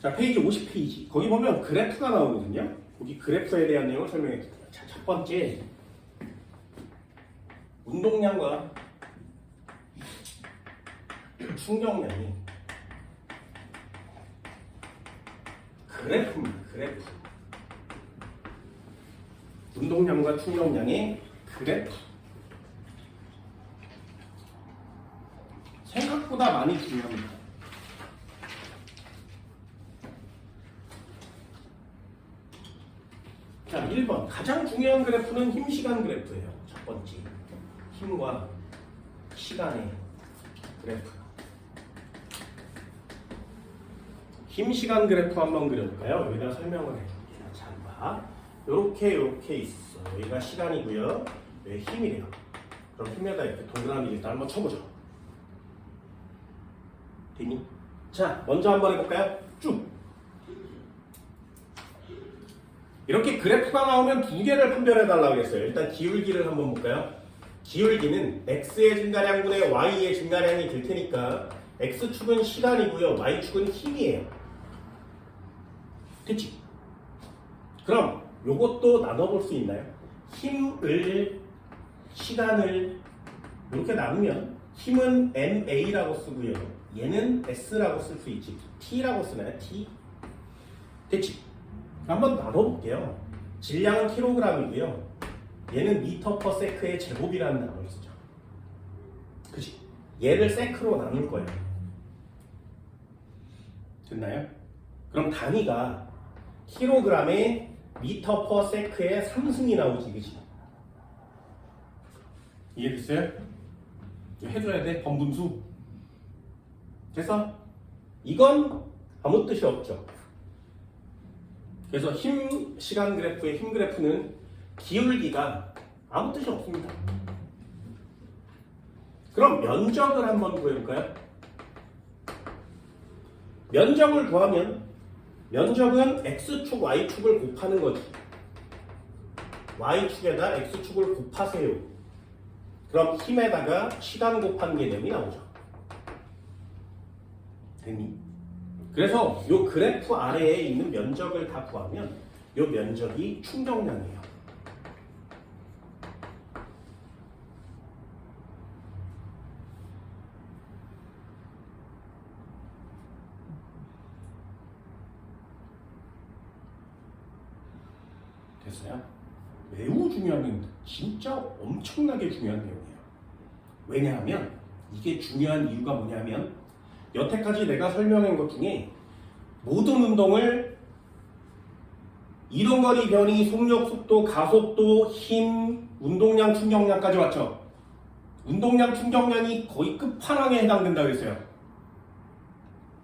자, 페이지 50페이지. 거기 보면 그래프가 나오거든요. 거기 그래프에 대한 내용을 설명해 드릴게요. 자, 첫 번째. 운동량과 충격량이 그래프입니다. 그래프. 운동량과 충격량의 그래프. 생각보다 많이 중요합니다. 자, 1번. 가장 중요한 그래프는 힘-시간 그래프예요. 첫 번째. 힘과 시간의 그래프. 힘-시간 그래프 한번 그려볼까요? 여기다 설명을 해요. 잘 봐. 요렇게 있어. 여기가 시간이고요. 여기 힘이래요. 그럼 힘에다 이렇게 동그라미 일단 한번 쳐보죠. 되니? 자, 먼저 한번 해볼까요? 쭉. 이렇게 그래프가 나오면 두 개를 판별해달라고 했어요. 일단 기울기를 한번 볼까요? 기울기는 x의 증가량분의 y의 증가량이 될 테니까 x축은 시간이고요. y축은 힘이에요. 됐지? 그럼 요것도 나눠볼 수 있나요? 힘을, 시간을 이렇게 나누면 힘은 ma라고 쓰고요. 얘는 s라고 쓸 수 있지. t라고 쓰나요? t? 됐지? 한번 나눠볼게요. 질량은 킬로그램이고요. 얘는 미터 퍼 세크의 제곱이라는 단어를 쓰죠. 그치? 얘를 세크로 나눌 거예요. 됐나요? 그럼 단위가 킬로그램에 미터 퍼 세크의 3승이 나오지, 그치? 이해됐어요? 해줘야 돼, 번분수. 됐어? 이건 아무 뜻이 없죠. 그래서 힘 시간 그래프의 힘 그래프는 기울기가 아무 뜻이 없습니다. 그럼 면적을 한번 구해볼까요? 면적을 구하면 면적은 x축, y축을 곱하는 거지. y축에다 x축을 곱하세요. 그럼 힘에다가 시간 곱한 개념이 나오죠. 됐니? 그래서 이 그래프 아래에 있는 면적을 다 구하면 이 면적이 충격량이에요. 됐어요? 매우 중요한 내용입니다. 진짜 엄청나게 중요한 내용이에요. 왜냐하면 이게 중요한 이유가 뭐냐면 여태까지 내가 설명한 것 중에 모든 운동을 이동거리 변이, 속력, 속도, 가속도, 힘, 운동량, 충격량까지 왔죠. 운동량, 충격량이 거의 끝판왕에 해당된다고 했어요.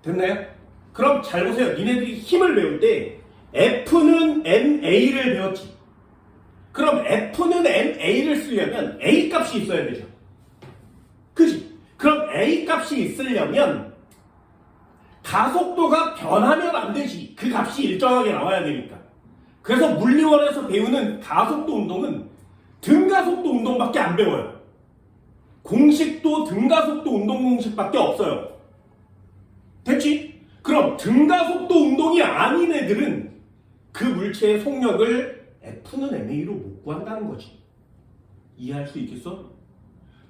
됐나요? 그럼 잘 보세요. 니네들이 힘을 배울 때 F는 MA를 배웠지. 그럼 F는 MA를 쓰려면 A 값이 있어야 되죠. 그지? 그럼 A 값이 있으려면 가속도가 변하면 안 되지. 그 값이 일정하게 나와야 되니까. 그래서 물리원에서 배우는 가속도 운동은 등가속도 운동밖에 안 배워요. 공식도 등가속도 운동 공식밖에 없어요. 됐지? 그럼 등가속도 운동이 아닌 애들은 그 물체의 속력을 F는 MA로 못 구한다는 거지. 이해할 수 있겠어?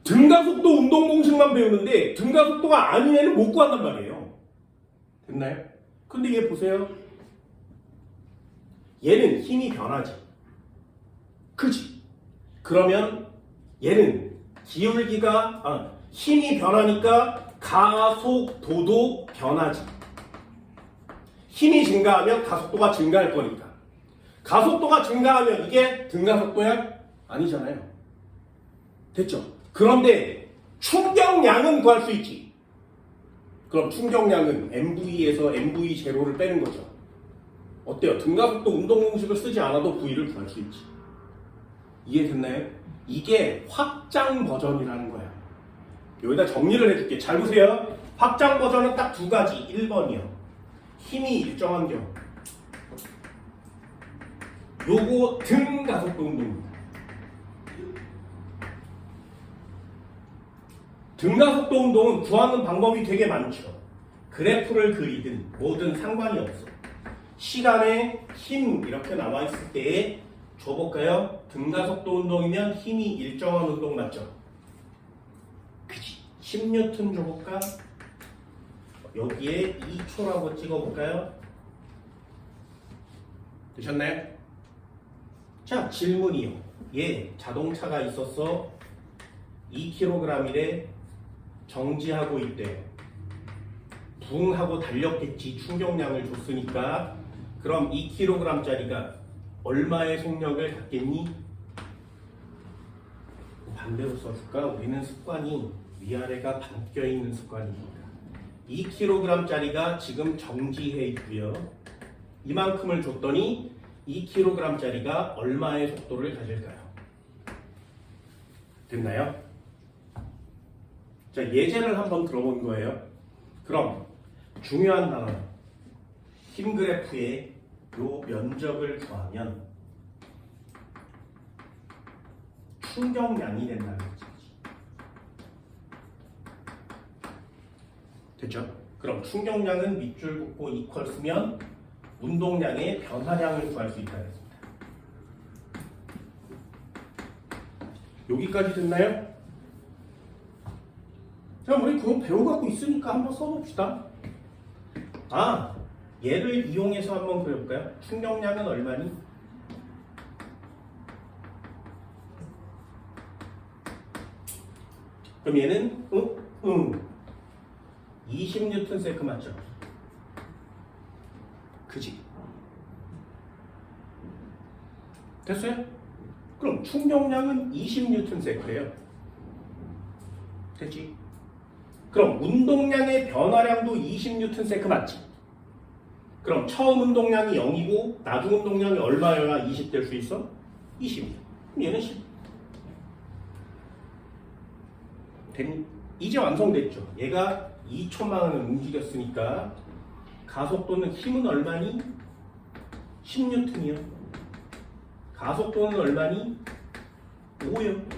등가속도 운동 공식만 배우는데 등가속도가 아닌 애는 못 구한단 말이에요. 됐나요? 근데 얘 보세요. 얘는 힘이 변하지. 그치? 그러면 얘는 기울기가 힘이 변하니까 가속도도 변하지. 힘이 증가하면 가속도가 증가할 거니까. 가속도가 증가하면 이게 등가속도야? 아니잖아요. 됐죠? 그런데 충격량은 구할 수 있지. 그럼 충격량은 MV에서 MV0를 빼는 거죠. 어때요? 등가속도 운동 공식을 쓰지 않아도 V를 구할 수 있지. 이해됐나요? 이게 확장 버전이라는 거야. 여기다 정리를 해줄게. 잘 보세요. 확장 버전은 딱 두 가지. 1번이요. 힘이 일정한 경우. 요거 등가속도 운동입니다. 등가속도 운동은 구하는 방법이 되게 많죠. 그래프를 그리든 뭐든 상관이 없어. 시간에 힘 이렇게 나와 있을 때에 줘볼까요? 등가속도 운동이면 힘이 일정한 운동 맞죠? 그지? 10N 줘볼까? 여기에 2초라고 찍어볼까요? 되셨나요? 자, 질문이요. 자동차가 있었어. 2kg이래. 정지하고 있대요. 붕 하고 달렸겠지. 충격량을 줬으니까. 그럼 2kg짜리가 얼마의 속력을 갖겠니? 반대로 써줄까? 우리는 습관이 위아래가 바뀌어있는 습관입니다. 2kg짜리가 지금 정지해 있고요. 이만큼을 줬더니 2kg짜리가 얼마의 속도를 가질까요? 됐나요? 자, 예제를 한번 들어본 거예요. 그럼 중요한 단어, 힘 그래프에 요 면적을 구하면 충격량이 된다는 거지. 됐죠? 그럼 충격량은 밑줄 긋고 이퀄스면 운동량의 변화량을 구할 수 있다는 겁니다. 여기까지 됐나요? 자, 우리 그거 배워갖고 있으니까 한번 써봅시다. 얘를 이용해서 한번 그려볼까요? 충격량은 얼마니? 그럼 얘는 20N 맞죠? 그지? 됐어요? 그럼 충격량은 20N예요. 됐지? 그럼 운동량의 변화량도 20N 맞지? 그럼 처음 운동량이 0이고 나중 운동량이 얼마여야 20 될 수 있어? 20. 그럼 얘는 10. 됐니? 이제 완성됐죠? 얘가 2초만을 움직였으니까 가속도는 힘은 얼마니? 10N이요. 가속도는 얼마니? 5요.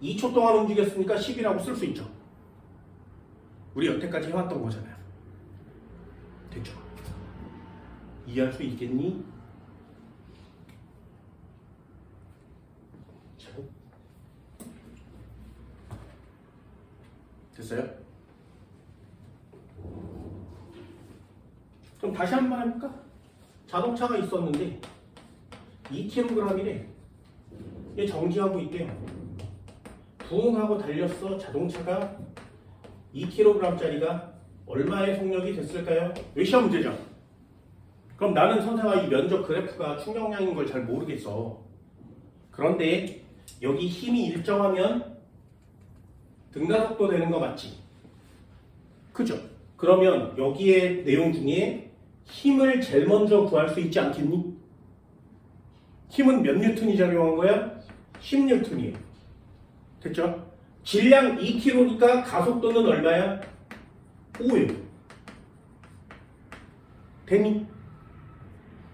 2초 동안 움직였으니까 10이라고 쓸 수 있죠. 우리 여태까지 해왔던 거잖아요. 됐죠? 이해할 수 있겠니? 됐어요? 그럼 다시 한번 해볼까? 자동차가 있었는데 2kg이래. 얘 정지하고 있대요. 부응하고 달렸어. 자동차가 2kg짜리가 얼마의 속력이 됐을까요? 왜 시험 문제죠? 그럼 나는 선생아 이 면적 그래프가 충격량인 걸 잘 모르겠어. 그런데 여기 힘이 일정하면 등가속도 되는 거 맞지? 그죠? 그러면 여기에 내용 중에 힘을 제일 먼저 구할 수 있지 않겠니? 힘은 몇 뉴턴이 작용한 거야? 10뉴턴이에요. 됐죠? 질량 2kg니까 가속도는 얼마야? 5예요. 됐니?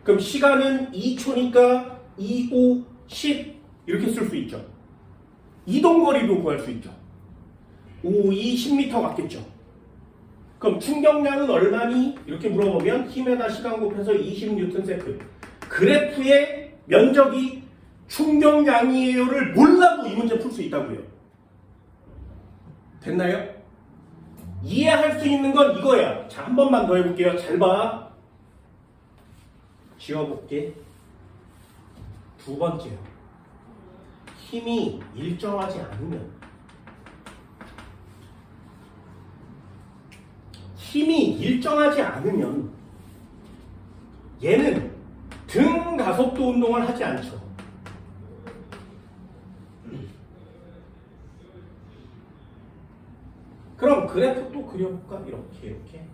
그럼 시간은 2초니까 2, 5, 10 이렇게 쓸 수 있죠. 이동거리도 구할 수 있죠. 5, 2, 10m 같겠죠. 그럼 충격량은 얼마니? 이렇게 물어보면 힘에다 시간 곱해서 20N. 그래프의 면적이 충격량이에요를 몰라도 이 문제 풀 수 있다고요. 됐나요? 이해할 수 있는 건 이거야. 자, 한 번만 더 해볼게요. 잘 봐. 지워볼게. 두 번째요. 힘이 일정하지 않으면 얘는 등 가속도 운동을 하지 않죠. 그럼 그래프 또 그려볼까? 이렇게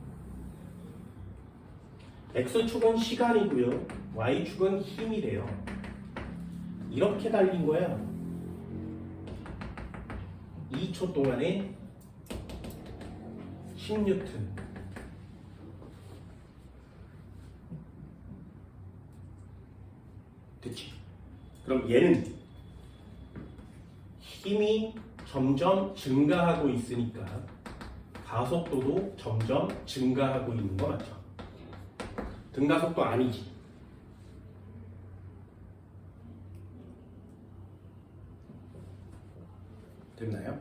X축은 시간이고요. Y축은 힘이래요. 이렇게 달린 거야. 2초 동안에 10N. 됐지? 그럼 얘는 힘이 점점 증가하고 있으니까 가속도도 점점 증가하고 있는 거 맞죠? 등가속도 아니지. 됐나요?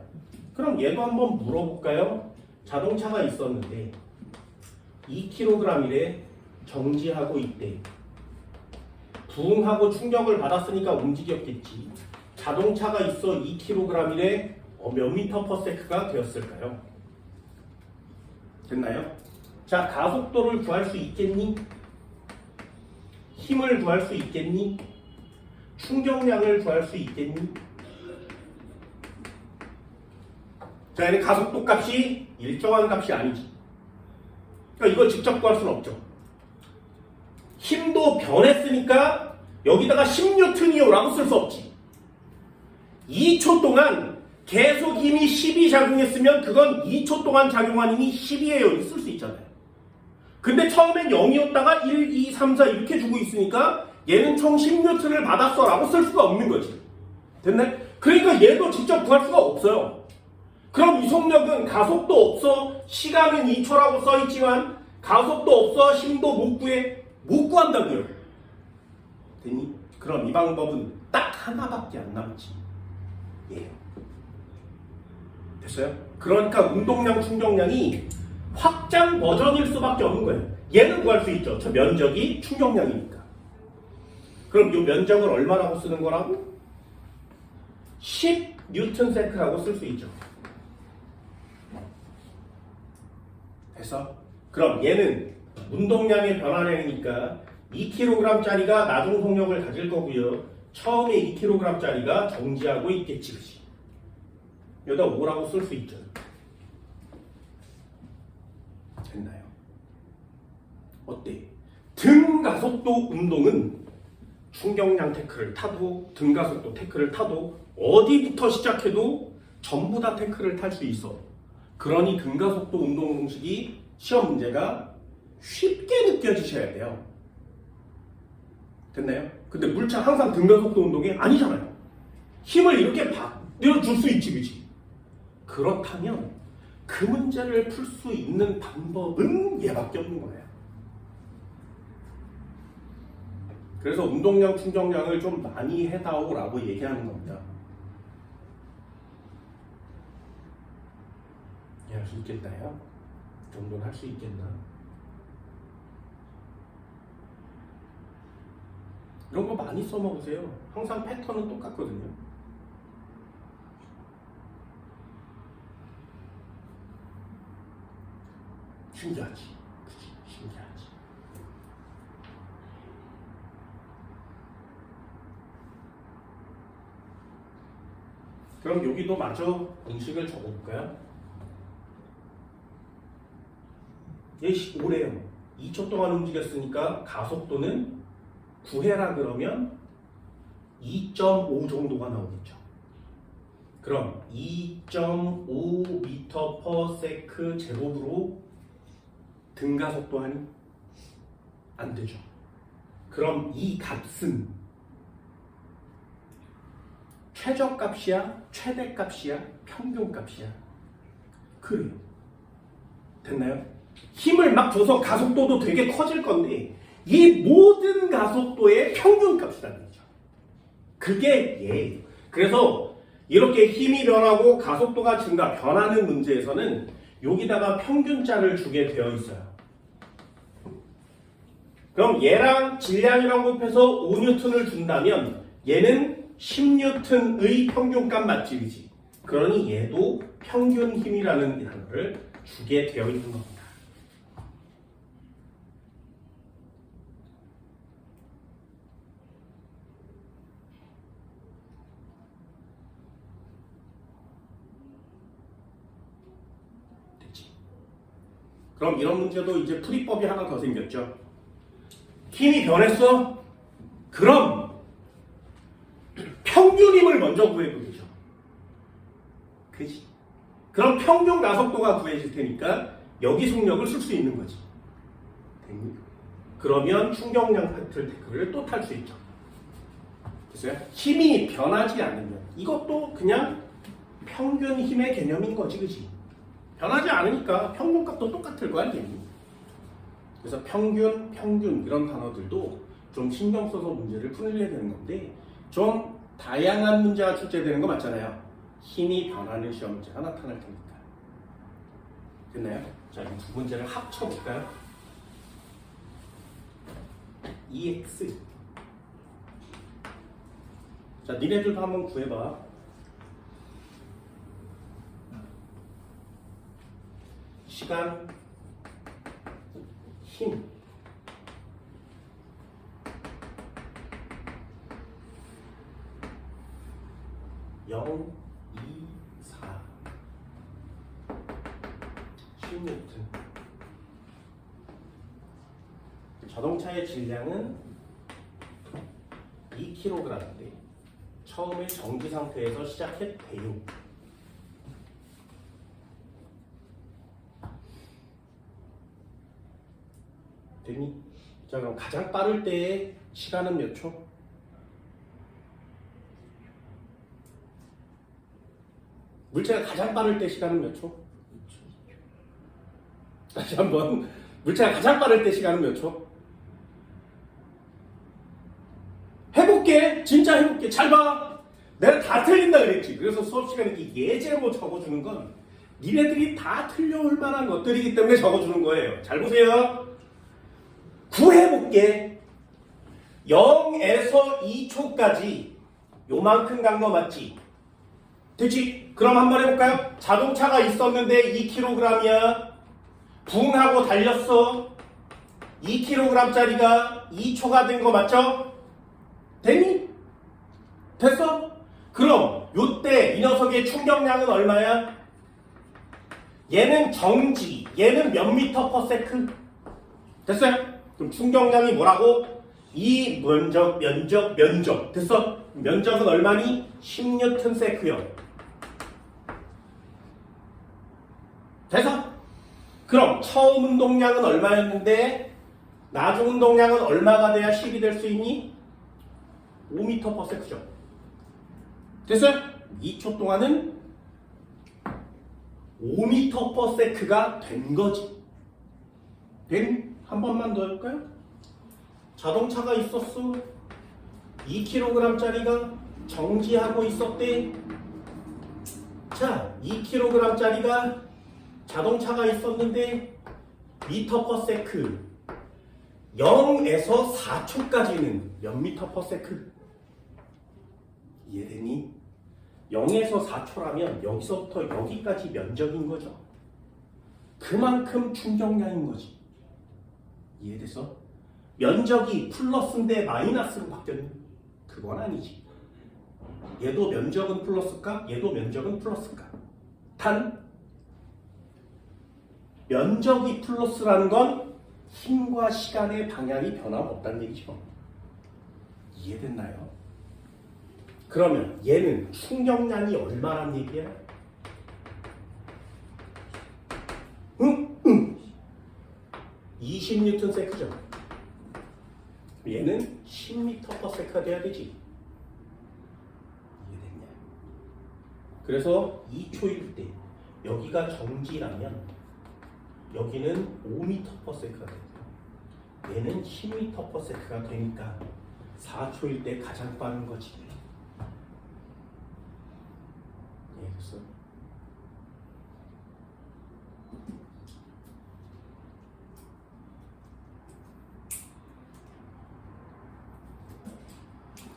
그럼 얘도 한번 물어볼까요? 자동차가 있었는데 2kg이래 정지하고 있대. 부응하고 충격을 받았으니까 움직였겠지. 자동차가 있어 2kg이래 몇 미터 퍼 세크가 되었을까요? 됐나요? 자, 가속도를 구할 수 있겠니? 힘을 구할 수 있겠니? 충격량을 구할 수 있겠니? 자, 얘는 가속도 값이 일정한 값이 아니지. 그러니까 이걸 직접 구할 수는 없죠. 힘도 변했으니까 여기다가 10N이요 라고 쓸 수 없지. 2초 동안 계속 힘이 10이 작용했으면 그건 2초 동안 작용한 힘이 10이에요. 쓸 수 있잖아요. 근데 처음엔 0이었다가 1, 2, 3, 4 이렇게 주고 있으니까 얘는 총 10N을 받았어 라고 쓸 수가 없는 거지. 됐네? 그러니까 얘도 직접 구할 수가 없어요. 그럼 이속력은 가속도 없어, 시간은 2초라고 써있지만 가속도 없어, 힘도 못 구해. 못 구한다고요. 됐니? 그럼 이 방법은 딱 하나밖에 안 남지. 예. 됐어요? 그러니까 운동량, 충격량이 확장 버전일 수밖에 없는 거예요. 얘는 구할 수 있죠. 저 면적이 충격량이니까. 그럼 이 면적을 얼마라고 쓰는 거라고? 10N라고 쓸 수 있죠. 됐어? 그럼 얘는 운동량의 변화량이니까 2kg짜리가 나중 속력을 가질 거고요. 처음에 2kg짜리가 정지하고 있겠지. 그치? 여기다 5라고 쓸 수 있죠. 됐나요? 어때? 등가속도 운동은 충격량 태클을 타도 등가속도 태클을 타도 어디부터 시작해도 전부 다 태클을 탈 수 있어. 그러니 등가속도 운동 공식이 시험 문제가 쉽게 느껴지셔야 돼요. 됐나요? 근데 물차 항상 등가속도 운동이 아니잖아요. 힘을 이렇게 내어줄 수 있지, 그치? 그렇다면 그 문제를 풀 수 있는 방법은 얘밖에 없는 거예요. 그래서 운동량, 충격량을 좀 많이 해다오라고 얘기하는 겁니다. 할 수 있겠나요? 이 정도는 할 수 있겠나? 이런 거 많이 써먹으세요. 항상 패턴은 똑같거든요. 신기하지? 그치? 신기하지? 그럼 여기도 마저 공식을 적어볼까요? 얘 15래요. 2초 동안 움직였으니까 가속도는 구해라 그러면 2.5 정도가 나오겠죠. 그럼 2.5m/s 제곱으로 등가속도 하니? 안 되죠. 그럼 이 값은 최저값이야? 최대값이야? 평균값이야? 그래요. 됐나요? 힘을 막 줘서 가속도도 되게 커질 건데 이 모든 가속도의 평균값이라는 거죠. 그게 얘예요. 그래서 이렇게 힘이 변하고 가속도가 변하는 문제에서는 여기다가 평균자를 주게 되어 있어요. 그럼 얘랑 질량이랑 곱해서 5N을 준다면 얘는 10N의 평균값 맞지, 그지? 그러니 얘도 평균 힘이라는 단어를 주게 되어 있는 겁니다. 그럼 이런 문제도 이제 풀이법이 하나 더 생겼죠. 힘이 변했어? 그럼 평균 힘을 먼저 구해보죠. 그지? 그럼 평균 가속도가 구해질 테니까 여기 속력을 쓸 수 있는 거지. 됩니까? 그러면 충격량 태클을 또 탈 수 있죠. 됐어요? 힘이 변하지 않으면 이것도 그냥 평균 힘의 개념인 거지, 그지? 변하지 않으니까 평균값도 똑같을 거 아니에요. 그래서 평균 이런 단어들도 좀 신경 써서 문제를 풀려야 되는 건데 좀 다양한 문제가 출제되는 거 맞잖아요. 힘이 변하는 시험 문제가 나타날 테니까. 됐나요? 자, 이 두 문제를 합쳐볼까요? EX. 자, 니네들도 한번 구해봐. 시간, 힘. (0, 2, 4) 10N. 자동차의 질량은 2kg인데 처음에 정지 상태에서 시작했대요. 됐니? 자, 그럼 가장 빠를 때의 시간은 몇 초? 물체가 가장 빠를 때 시간은 몇 초? 다시 한번. 물체가 가장 빠를 때 시간은 몇 초? 해볼게. 진짜 해볼게. 잘 봐. 내가 다 틀린다 그랬지. 그래서 수업 시간에 이렇게 예제로 적어주는 건 니네들이 다 틀려올 만한 것들이기 때문에 적어주는 거예요. 잘 보세요. 구해볼게. 0에서 2초까지 요만큼 간 거 맞지? 됐지? 그럼 한번 해볼까요? 자동차가 있었는데 2kg이야. 붕 하고 달렸어. 2kg짜리가 2초가 된 거 맞죠? 됐니? 됐어? 그럼 요때 이 녀석의 충격량은 얼마야? 얘는 정지, 얘는 몇 미터 퍼 세크? 됐어요? 그럼 충격량이 뭐라고? 이 면적. 됐어? 면적은 얼마니? 10뉴턴 세크요. 됐어? 그럼 처음 운동량은 얼마였는데 나중 운동량은 얼마가 돼야 10이 될 수 있니? 5m per sec죠. 됐어요? 2초 동안은 5m per sec가 된 거지. 한 번만 더 해볼까요? 자동차가 있었어. 2kg짜리가 정지하고 있었대. 자, 2kg짜리가 자동차가 있었는데 미터 퍼 세크 0에서 4초까지는 몇 미터 퍼 세크? 이해되니? 0에서 4초라면 여기서부터 여기까지 면적인 거죠. 그만큼 충격량인 거지. 이해됐어? 면적이 플러스인데 마이너스로 바뀌었니? 그건 아니지. 얘도 면적은 플러스일까? 얘도 면적은 플러스일까? 단 면적이 플러스라는 건 힘과 시간의 방향이 변함없다는 얘기죠. 이해됐나요? 그러면 얘는 충격량이 얼마란 얘기야? 응? 20뉴턴 세크죠. 얘는 10m per sec가 돼야 되지. 이해됐냐? 그래서 2초일 때 여기가 정지라면 여기는 5m per sec가 돼요. 얘는 10m per sec가 되니까 4초일 때 가장 빠른 거지. 이해됐어?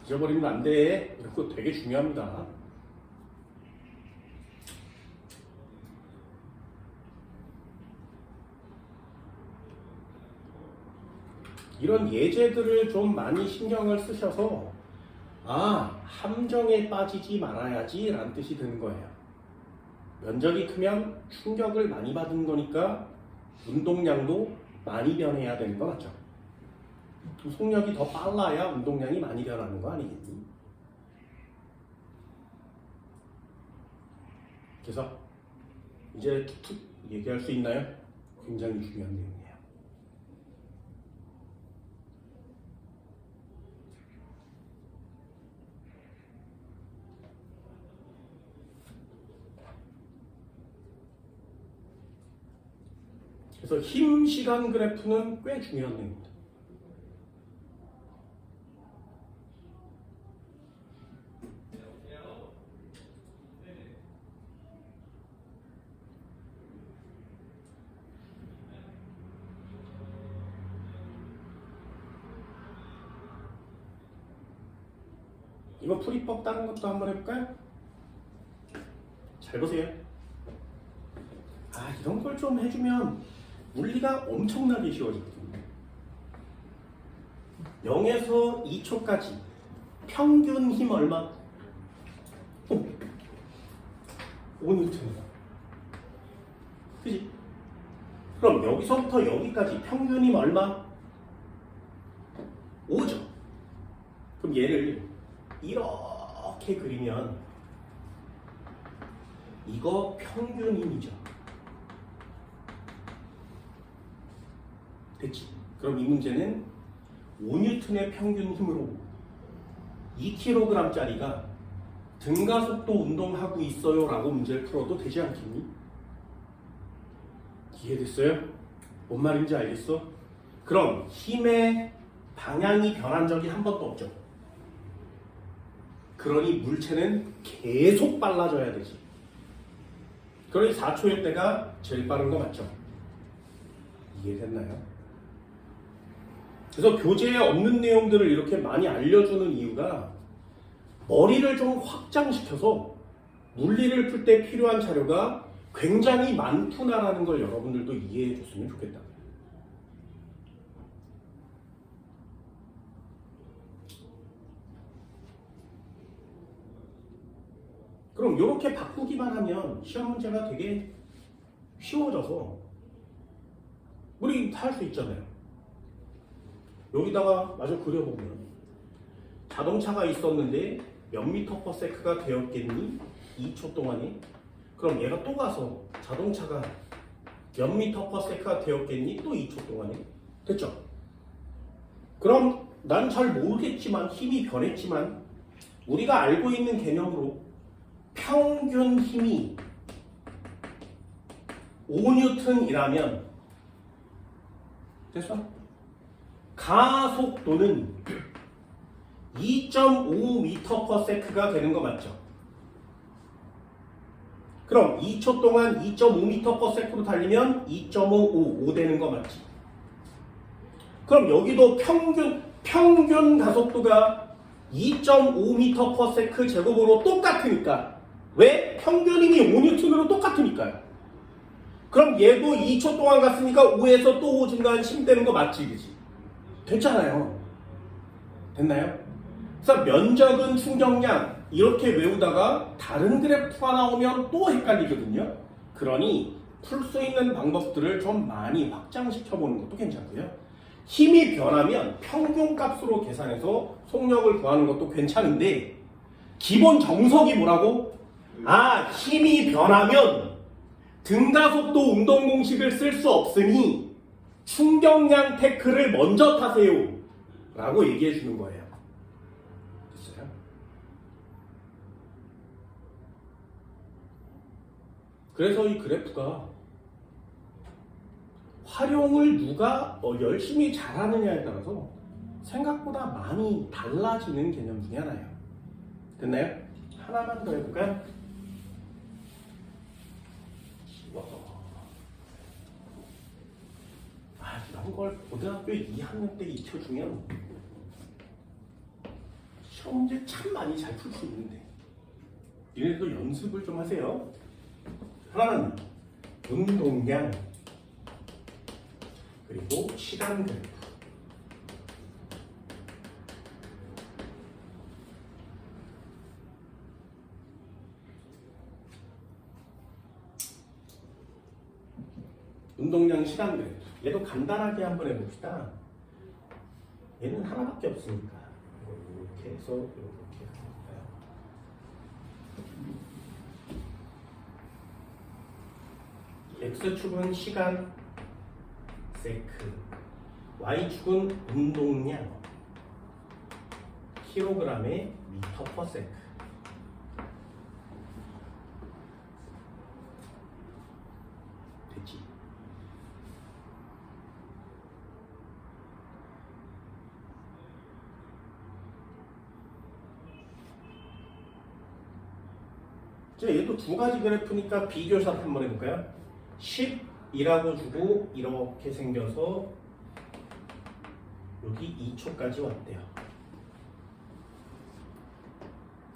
잊어버리면 안 돼. 이거 되게 중요합니다. 이런 예제들을 좀 많이 신경을 쓰셔서 함정에 빠지지 말아야지 라는 뜻이 드는 거예요. 면적이 크면 충격을 많이 받은 거니까 운동량도 많이 변해야 되는 거 맞죠? 속력이 더 빨라야 운동량이 많이 변하는 거 아니겠니? 그래서 이제 툭툭 얘기할 수 있나요? 굉장히 중요한 내용이에요. 그래서 힘 시간 그래프는 꽤 중요한 내용입니다. 이거 풀이법 다른 것도 한번 해볼까요? 잘 보세요. 이런 걸 좀 해주면 물리가 엄청나게 쉬워지거든요. 0에서 2초까지 평균 힘 얼마? 5N. 그지? 그럼 여기서부터 여기까지 평균 힘 얼마? 5죠. 그럼 얘를 이렇게 그리면 이거 평균 힘이죠. 됐지? 그럼 이 문제는 5N의 평균 힘으로 2kg짜리가 등가속도 운동하고 있어요 라고 문제를 풀어도 되지 않겠니? 이해됐어요? 뭔 말인지 알겠어? 그럼 힘의 방향이 변한 적이 한 번도 없죠. 그러니 물체는 계속 빨라져야 되지. 그러니 4초일 때가 제일 빠른 거 맞죠? 이해됐나요? 그래서 교재에 없는 내용들을 이렇게 많이 알려주는 이유가 머리를 좀 확장시켜서 물리를 풀 때 필요한 자료가 굉장히 많구나라는 걸 여러분들도 이해해 줬으면 좋겠다. 그럼 이렇게 바꾸기만 하면 시험 문제가 되게 쉬워져서 우리 다 할 수 있잖아요. 여기다가 마저 그려보면 자동차가 있었는데 몇 미터 퍼 세크가 되었겠니? 2초 동안에. 그럼 얘가 또 가서 자동차가 몇 미터 퍼 세크가 되었겠니? 또 2초 동안에. 됐죠? 그럼 난 잘 모르겠지만 힘이 변했지만 우리가 알고 있는 개념으로 평균 힘이 5N이라면 됐어? 가속도는 2.5m/s가 되는 거 맞죠? 그럼 2초 동안 2.5m/s로 달리면 2.55 되는 거 맞지? 그럼 여기도 평균 가속도가 2.5m/s 제곱으로 똑같으니까. 왜? 평균 힘이 5N으로 똑같으니까요. 그럼 얘도 2초 동안 갔으니까 5에서 또 5 증가한 10 되는 거 맞지? 그지? 됐잖아요. 됐나요? 그래서 면적은 충격량 이렇게 외우다가 다른 그래프가 나오면 또 헷갈리거든요. 그러니 풀 수 있는 방법들을 좀 많이 확장시켜 보는 것도 괜찮고요. 힘이 변하면 평균값으로 계산해서 속력을 구하는 것도 괜찮은데 기본 정석이 뭐라고? 힘이 변하면 등가속도 운동 공식을 쓸 수 없으니 충격량 태클을 먼저 타세요 라고 얘기해 주는 거예요. 됐어요? 그래서 이 그래프가 활용을 누가 열심히 잘하느냐에 따라서 생각보다 많이 달라지는 개념 중에 하나예요. 됐나요? 하나만 더 해볼까요? 이런 걸 고등학교 2학년 때 익혀주면 시험 문제 참 많이 잘 풀 수 있는데 얘네들도 연습을 좀 하세요. 하나는 운동량 그리고 시간 그래프. 운동량 시간 그래프. 얘도 간단하게 한번 해봅시다. 얘는 하나밖에 없으니까 이렇게 해서 이렇게 해볼까요? X축은 시간 세크, Y축은 운동량 킬로그램에 미터 퍼 세크. 됐지? 자, 얘도 두 가지 그래프니까 비교샷 한번 해볼까요? 10이라고 주고 이렇게 생겨서 여기 2초까지 왔대요.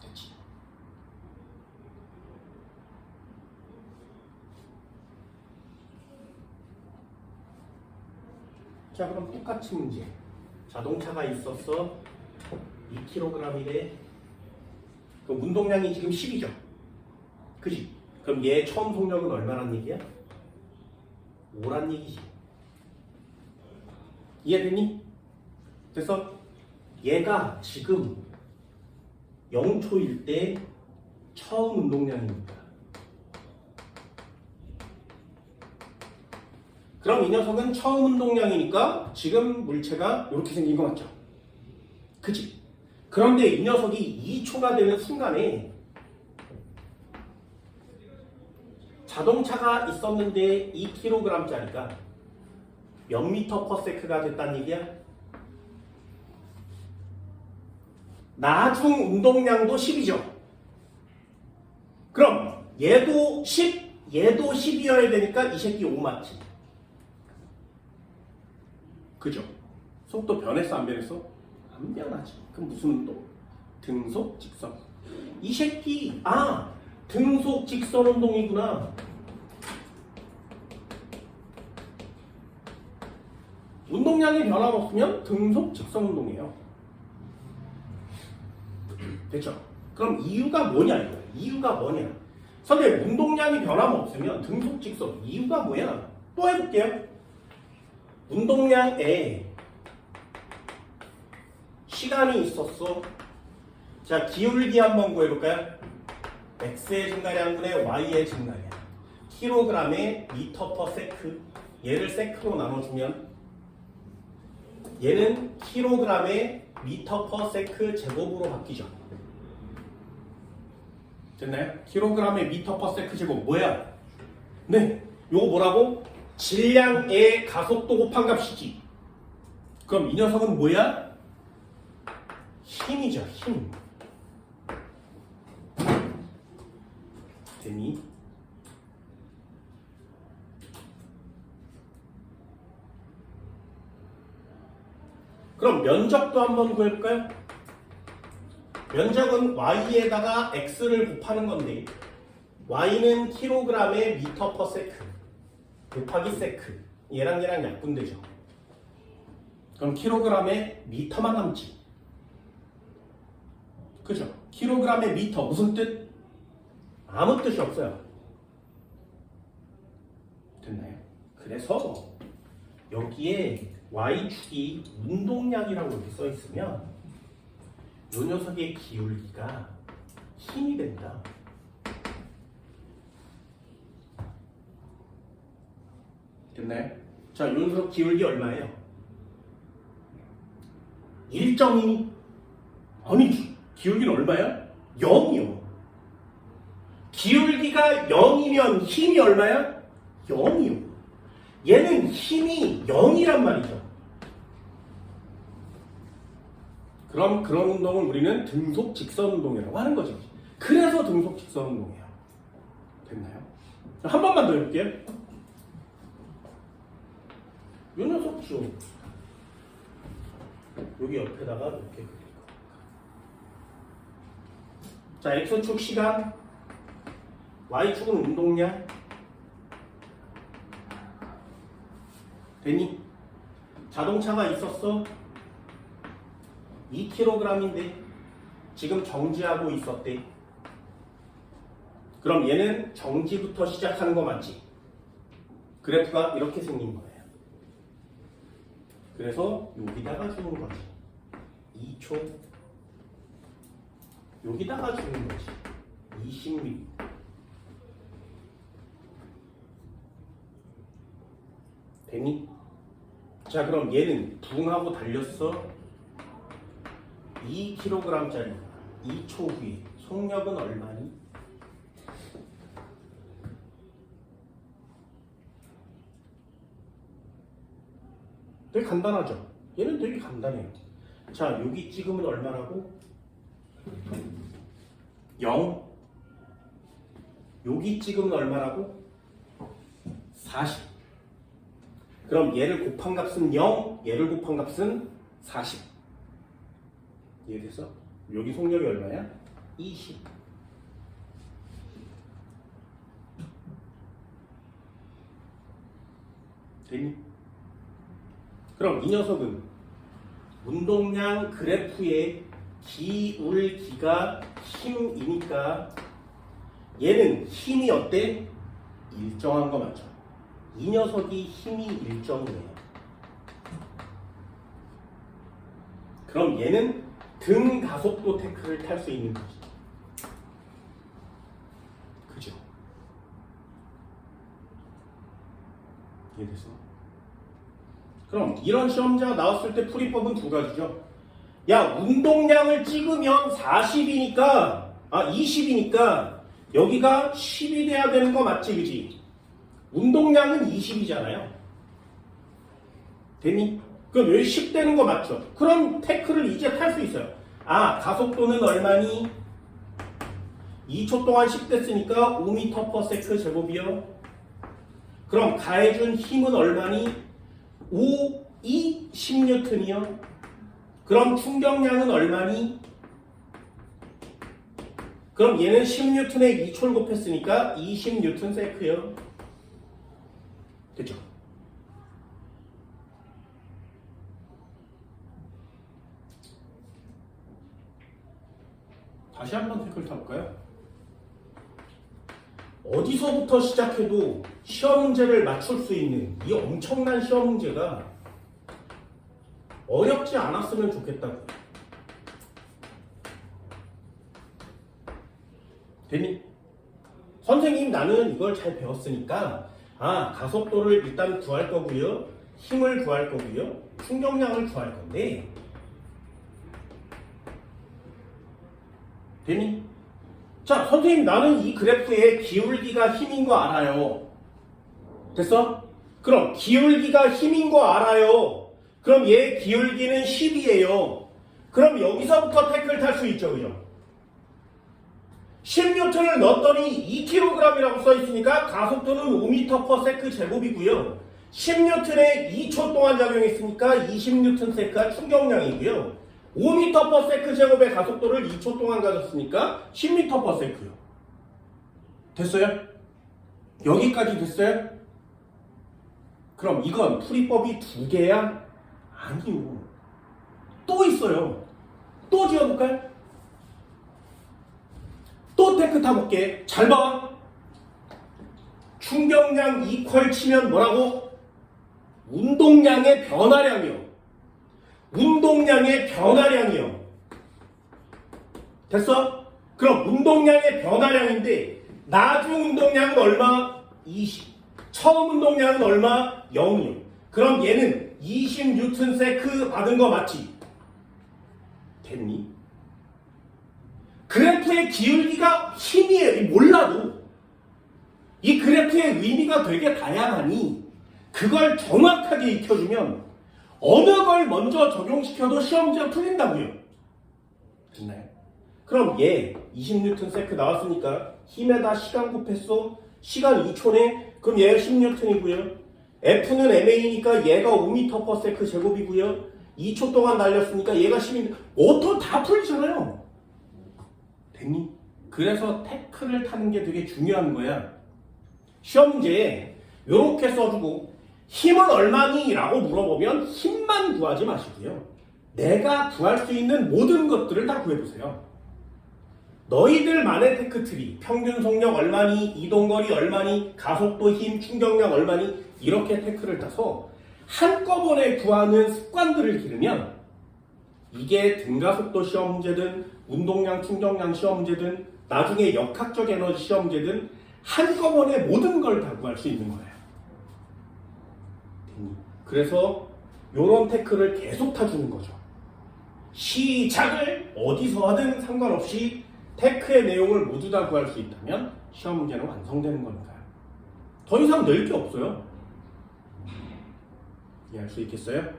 그치? 자, 그럼 똑같은 문제. 자동차가 있었어. 2kg이래. 그럼 운동량이 지금 10이죠. 그지? 그럼 얘 처음 속력은 얼마란 얘기야? 5란 얘기지. 이해되니? 그래서 얘가 지금 0초일 때 처음 운동량입니다. 그럼 이 녀석은 처음 운동량이니까 지금 물체가 이렇게 생긴 거 맞죠? 그치? 그런데 이 녀석이 2초가 되는 순간에 자동차가 있었는데 2kg짜리가 몇 미터 퍼 세크가 됐다는 얘기야? 나중 운동량도 10이죠. 그럼 얘도 10, 얘도 10이어야 되니까 이 새끼 5 맞지? 그죠? 속도 변했어 안 변했어? 안 변하지. 그럼 무슨 운동? 등속 직선. 이 새끼 등속 직선 운동이구나. 운동량이 변함없으면 등속 직선 운동이에요. 됐죠? 그럼 이유가 뭐냐 이거야. 이유가 뭐냐? 선생님 운동량이 변함없으면 등속 직선 이유가 뭐야? 또 해볼게요. 운동량에 시간이 있었어. 자, 기울기 한번 구해볼까요? x의 증가량분의 y의 증가량. 킬로그램에 미터 퍼 세크. 얘를 세크로 나눠주면 얘는 킬로그램에 미터 퍼 세크 제곱으로 바뀌죠. 됐나요? 킬로그램에 미터 퍼 세크 제곱 뭐야? 네, 요거 뭐라고? 질량의 가속도 곱한 값이지. 그럼 이 녀석은 뭐야? 힘이죠, 힘. 되니? 그럼 면적도 한번 구해볼까요? 면적은 y에다가 x를 곱하는 건데 y는 킬로그램에 미터 퍼 세크 곱하기 세크. 얘랑 약분되죠. 그럼 킬로그램에 미터만 남지. 그죠? 킬로그램에 미터 무슨 뜻? 아무 뜻이 없어요. 됐나요? 그래서 여기에 y축이 운동량이라고 이렇게 써 있으면 이 녀석의 기울기가 힘이 된다. 됐나요? 자, 이 녀석 기울기 얼마예요? 1.2. 아니, 기울기는 얼마야? 0이요. 기울기가 0이면 힘이 얼마야? 0이요. 얘는 힘이 0이란 말이죠. 그럼 그런 운동을 우리는 등속 직선 운동이라고 하는 거죠. 그래서 등속 직선 운동이에요. 됐나요? 한 번만 더 해볼게요. 요 녀석 쭉 여기 옆에다가 이렇게 그릴 거. 자, x축 시간, y축은 운동량. 되니? 자동차가 있었어. 2kg인데 지금 정지하고 있었대. 그럼 얘는 정지부터 시작하는 거 맞지? 그래프가 이렇게 생긴 거예요. 그래서 여기다가 주는 거지. 2초. 여기다가 주는 거지. 20mm. 되니? 자, 그럼 얘는 붕하고 달렸어. 2kg짜리 2초 후에 속력은 얼마니? 되게 간단하죠? 얘는 되게 간단해요. 자, 여기 찍으면 얼마라고? 0. 여기 찍으면 얼마라고? 40. 그럼 얘를 곱한 값은 0, 얘를 곱한 값은 40. 이해됐어? 여기 속력이 얼마야? 20. 됐니? 그럼 이 녀석은 운동량 그래프의 기울기가 힘이니까 얘는 힘이 어때? 일정한 거 맞죠? 이 녀석이 힘이 일정이에요. 그럼 얘는 등 가속도 태클을 탈 수 있는 거지. 그죠? 이해됐어? 그럼 이런 시험지가 나왔을 때 풀이법은 두 가지죠. 야, 운동량을 찍으면 40이니까 20이니까 여기가 10이 돼야 되는 거 맞지, 그지? 운동량은 20이잖아요. 됐니? 그럼 여기 10 되는 거 맞죠? 그럼 태클을 이제 탈 수 있어요. 가속도는 얼마니? 2초 동안 10 됐으니까 5m/s 제곱이요. 그럼 가해준 힘은 얼마니? 5, 2, 10N이요. 그럼 충격량은 얼마니? 그럼 얘는 10N에 2초를 곱했으니까 20N 세크요. 됐죠? 다시 한번 태클 타볼까요? 어디서부터 시작해도 시험 문제를 맞출 수 있는 이 엄청난 시험 문제가 어렵지 않았으면 좋겠다고. 됐니? 선생님, 나는 이걸 잘 배웠으니까 가속도를 일단 구할 거고요, 힘을 구할 거고요, 충격량을 구할 건데, 됐니? 자, 선생님, 나는 이 그래프의 기울기가 힘인 거 알아요. 됐어? 그럼 기울기가 힘인 거 알아요. 그럼 얘 기울기는 10이에요. 그럼 여기서부터 태클 탈 수 있죠, 그죠? 10N을 넣었더니 2kg이라고 써있으니까 가속도는 5m/s 제곱이고요. 10N에 2초 동안 작용했으니까 20N가 충격량이고요. 5m/s 제곱의 가속도를 2초 동안 가졌으니까 10m/s요. 됐어요? 여기까지 됐어요? 그럼 이건 풀이법이 두 개야? 아니요. 또 있어요. 또 지어볼까요? 또 테크 타볼게. 잘 봐. 충격량 이퀄 치면 뭐라고? 운동량의 변화량이요. 운동량의 변화량이요. 됐어? 그럼 운동량의 변화량인데 나중 운동량은 얼마? 20. 처음 운동량은 얼마? 0이요. 그럼 얘는 20N세크 받은 거 맞지? 됐니? 그래프의 기울기가 힘이에요. 몰라도 이 그래프의 의미가 되게 다양하니 그걸 정확하게 익혀주면 어느 걸 먼저 적용시켜도 시험지가 풀린다고요. 됐나요? 그럼 얘 20N세크 나왔으니까 힘에다 시간 곱했어. 시간 2초네. 그럼 얘가 10N이고요. F는 MA니까 얘가 5m/s 제곱이고요. 2초 동안 날렸으니까 얘가 10인. 오토 다 풀리잖아요. 됐니? 그래서 태클을 타는 게 되게 중요한 거야. 시험 문제에 이렇게 써주고 힘은 얼마니? 라고 물어보면 힘만 구하지 마시고요. 내가 구할 수 있는 모든 것들을 다 구해보세요. 너희들만의 테크 트리, 평균 속력 얼마니, 이동거리 얼마니, 가속도 힘, 충격량 얼마니, 이렇게 테크를 따서 한꺼번에 구하는 습관들을 기르면 이게 등가속도 시험 문제든 운동량, 충격량 시험 문제든 나중에 역학적 에너지 시험 문제든 한꺼번에 모든 걸 다 구할 수 있는 거예요. 그래서 이런 테크를 계속 타주는 거죠. 시작을 어디서 하든 상관없이 테크의 내용을 모두 다 구할 수 있다면 시험 문제는 완성되는 거니까요. 더 이상 낼 게 없어요. 이해할 수 있겠어요?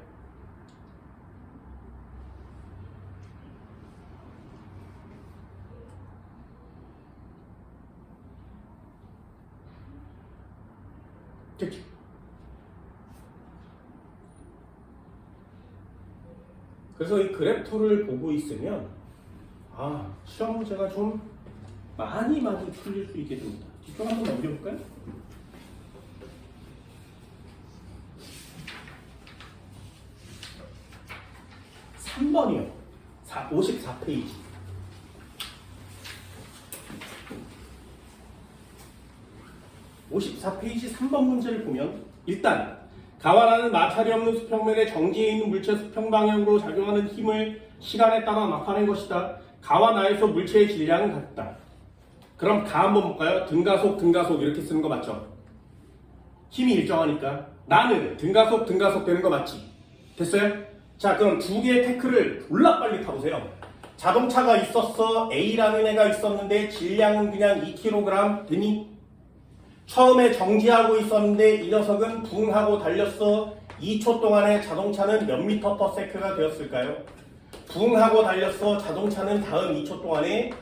됐죠? 그래서 이 그래프를 보고 있으면 시험 문제가 좀 많이 풀릴 수 있게 됩니다. 뒤쪽 한번 넘겨볼까요? (3번이요) 54페이지. (54페이지) 3번 문제를 보면 일단 가와라는 마찰이 없는 수평면에 정지해 있는 물체 수평 방향으로 작용하는 힘을 시간에 따라 나타낸 것이다. 가와 나에서 물체의 질량은 같다. 그럼 가 한번 볼까요? 등가속 이렇게 쓰는 거 맞죠? 힘이 일정하니까 나는 등가속 되는 거 맞지? 됐어요? 자, 그럼 두 개의 태클을 졸라 빨리 타보세요. 자동차가 있었어. A라는 애가 있었는데 질량은 그냥 2kg 되니? 처음에 정지하고 있었는데 이 녀석은 붕하고 달렸어. 2초 동안에 자동차는 몇 미터 퍼 세크가 되었을까요? 붕하고 달렸어. 자동차는 다음 2초 동안에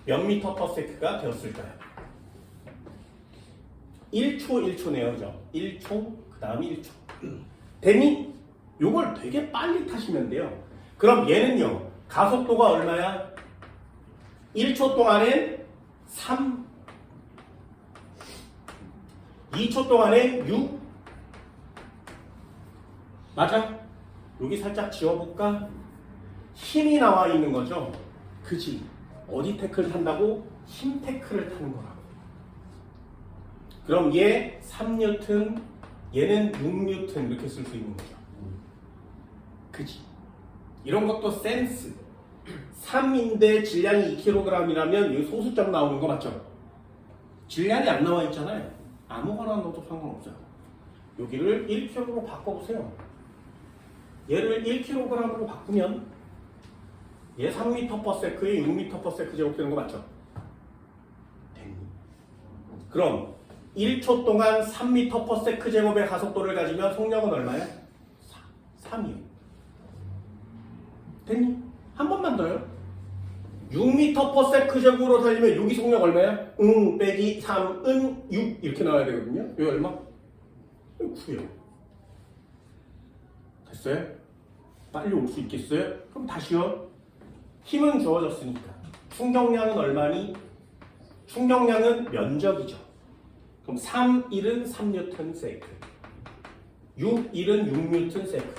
몇 미터 퍼 세크가 되었을까요? 1초네요. 그죠? 1초, 그 다음 1초. 되니? 요걸 되게 빨리 타시면 돼요. 그럼 얘는요. 가속도가 얼마야? 1초 동안엔 3, 2초 동안에 6. 맞아? 여기 살짝 지워볼까? 힘이 나와 있는 거죠? 그치? 어디 태클 탄다고? 힘 태클을 타는 거라고. 그럼 얘 3N, 얘는 6N 이렇게 쓸 수 있는 거죠. 그치? 이런 것도 센스. 3인데 질량이 2kg이라면 여기 소수점 나오는 거 맞죠? 질량이 안 나와 있잖아요. 아무거나 넣어도 상관없어요. 여기를 1kg로 바꿔보세요. 얘를 1kg으로 바꾸면 얘 3m/s에 6m/s 제곱되는 거 맞죠? 됐니? 그럼 1초 동안 3m/s 제곱의 가속도를 가지면 속력은 얼마야? 3이요. 됐니? 한 번만 더요. 6m/s 제곱으로 달리면 여기 속력 얼마야? 빼기 3, 6 이렇게 나와야 되거든요. 여기 얼마? 9요. 됐어요? 빨리 올 수 있겠어요? 그럼 다시요. 힘은 주어졌으니까 충격량은 얼마니? 충격량은 면적이죠. 그럼 3, 1은 3N 세크, 6, 1은 6N 세크.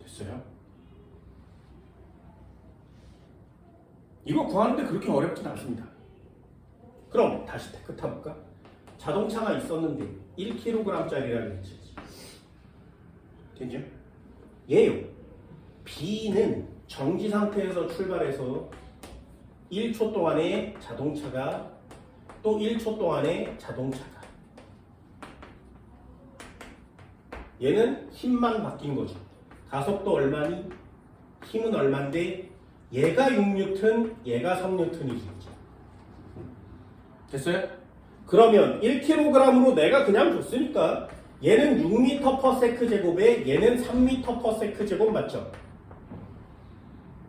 됐어요? 이거 구하는데 그렇게 어렵진 않습니다. 그럼 다시 태클 타볼까? 자동차가 있었는데 1kg짜리라는 했지. 됐죠? 얘요. B는 정지 상태에서 출발해서 1초 동안에 자동차가 또 1초 동안에 자동차가 얘는 힘만 바뀐 거죠. 가속도 얼마니? 힘은 얼만데 얘가 6N, 얘가 3N이지. 됐어요? 그러면 1kg으로 내가 그냥 줬으니까 얘는 6m/s 제곱에 얘는 3m/s 제곱 맞죠?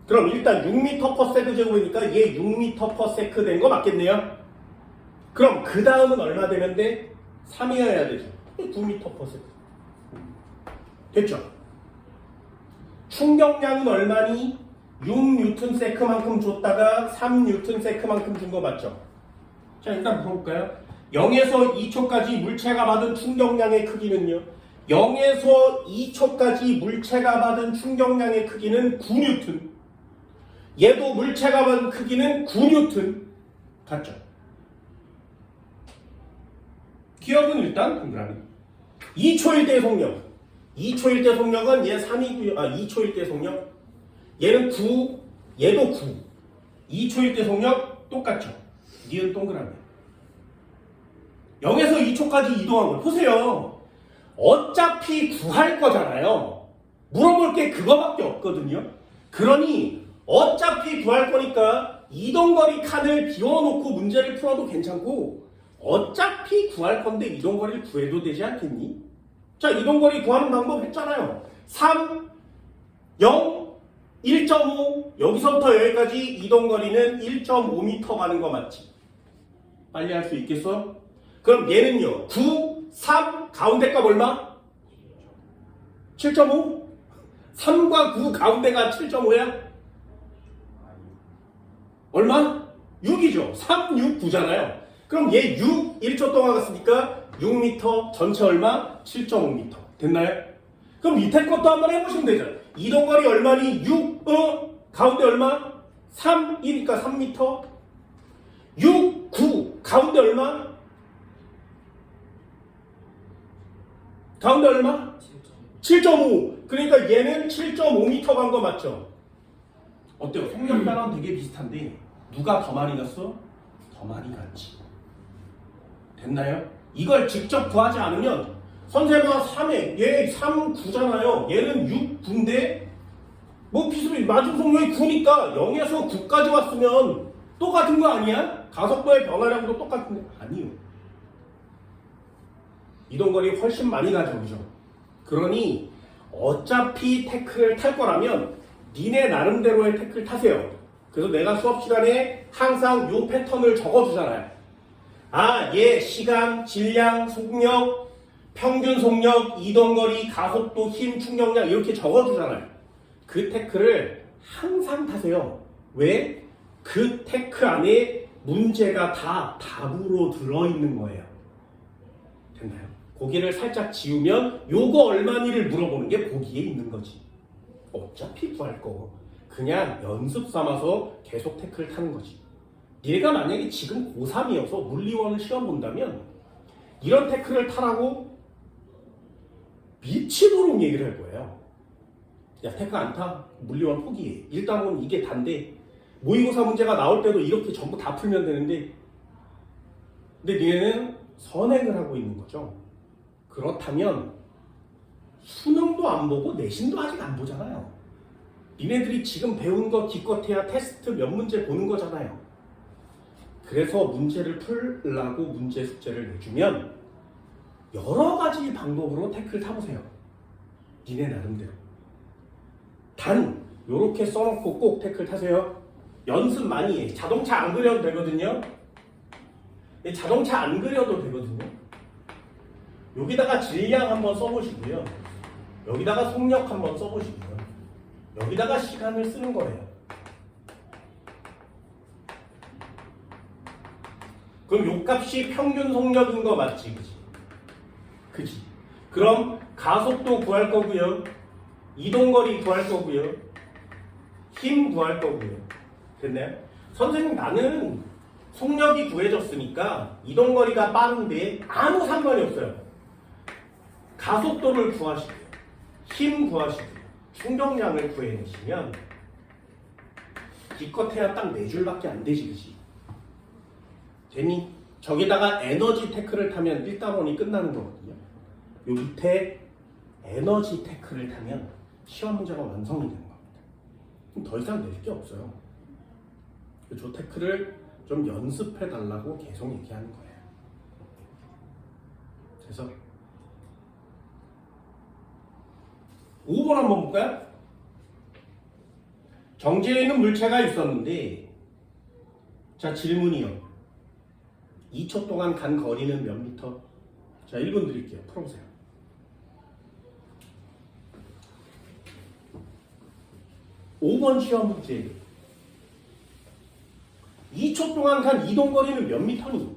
그럼 일단 6m/s 제곱이니까 얘 6m/s 된 거 맞겠네요? 그럼 그 다음은 얼마 되면 돼? 3이어야 되죠. 9m/s. 됐죠? 충격량은 얼마니? 6N만큼 줬다가 3N만큼 준 거 맞죠? 자, 일단 볼까요? 0에서 2초까지 물체가 받은 충격량의 크기는요. 0에서 2초까지 물체가 받은 충격량의 크기는 9N. 얘도 물체가 받은 크기는 9N. 같죠? 기억은 일단 동그라미. 2초일 때 속력. 2초일 때 속력은 얘 3이고요. 2초일 때 속력. 얘는 9, 얘도 9. 2초일 때 속력 똑같죠? 니은 동그라미. 0에서 2초까지 이동한 걸 보세요. 어차피 구할 거잖아요. 물어볼 게 그거밖에 없거든요. 그러니 어차피 구할 거니까 이동거리 칸을 비워놓고 문제를 풀어도 괜찮고 어차피 구할 건데 이동거리를 구해도 되지 않겠니? 자, 이동거리 구하는 방법 했잖아요. 3, 0, 1.5 여기서부터 여기까지 이동거리는 1.5m 가는 거 맞지? 빨리 할 수 있겠어? 그럼 얘는요. 9, 3, 가운데 값 얼마? 7.5? 3과 9 가운데가 7.5야? 얼마? 6이죠. 3, 6, 9잖아요. 그럼 얘 6, 1초 동안 갔으니까 6m, 전체 얼마? 7.5m. 됐나요? 그럼 밑에 것도 한번 해보시면 되죠. 이동거리 얼마니? 6, 가운데 얼마? 3이니까 3m. 6, 9, 가운데 얼마? 가운데 얼마? 7.5. 그러니까 얘는 7.5m 간 거 맞죠? 어때요? 속력가랑 되게 비슷한데 누가 더 많이 갔어? 더 많이 갔지. 됐나요? 이걸 직접 구하지 않으면 선생님아 3에 얘 3, 9잖아요. 얘는 6, 9인데 뭐 비슷해. 마중 속력이 9니까 0에서 9까지 왔으면 똑같은 거 아니야? 가속도의 변화량도 똑같은데 아니요. 이동거리 훨씬 많이 가죠. 그죠? 그러니 어차피 태클을 탈 거라면 니네 나름대로의 태클 타세요. 그래서 내가 수업 시간에 항상 요 패턴을 적어주잖아요. 아, 얘 시간, 질량, 속력, 평균 속력, 이동거리, 가속도, 힘, 충격량 이렇게 적어주잖아요. 그 태클을 항상 타세요. 왜? 그 태클 안에 문제가 다 답으로 들어있는 거예요. 됐나요? 고개를 살짝 지우면 요거 얼마니를 물어보는 게 거기에 있는 거지. 어차피 구할 거 그냥 연습 삼아서 계속 태클 타는 거지. 얘가 만약에 지금 고3이어서 물리원을 시험 본다면 이런 태클을 타라고 미치도록 얘기를 할 거예요. 야, 태클 안 타? 물리원 포기해. 일단은 이게 단데 모의고사 문제가 나올 때도 이렇게 전부 다 풀면 되는데 근데 니네는 선행을 하고 있는 거죠. 그렇다면 수능도 안 보고 내신도 아직 안 보잖아요. 니네들이 지금 배운 거 기껏해야 테스트 몇 문제 보는 거잖아요. 그래서 문제를 풀라고 문제 숙제를 내주면 여러 가지 방법으로 태클 타보세요. 니네 나름대로. 단 요렇게 써놓고 꼭 태클 타세요. 연습 많이 해. 자동차 안 그려도 되거든요. 자동차 안 그려도 되거든요. 여기다가 질량 한번 써보시고요. 여기다가 속력 한번 써보시고요. 여기다가 시간을 쓰는 거예요. 그럼 요 값이 평균 속력인 거 맞지? 그지? 그지? 그럼 가속도 구할 거고요. 이동거리 구할 거고요. 힘 구할 거고요. 됐나요? 선생님 나는 속력이 구해졌으니까 이동거리가 빠른데 아무 상관이 없어요. 가속도를 구하시고요. 힘 구하시고요. 충격량을 구해내시면 기껏해야 딱 4줄밖에 안 되지. 그지? 되니? 저기다가 에너지 태클을 타면 1단원이 끝나는 거거든요. 요 밑에 에너지 태클을 타면 시험 문제가 완성이 되는 겁니다. 그럼 더 이상 낼 게 없어요. 저 태클을 좀 연습해 달라고 계속 얘기하는 거예요. 그래서 5번 한번 볼까요? 정지해 있는 물체가 있었는데 자 질문이요. 2초 동안 간 거리는 몇 미터? 자 1분 드릴게요. 풀어보세요. (5번) 시험 문제 2초 동안 간 이동거리는 몇 미터니?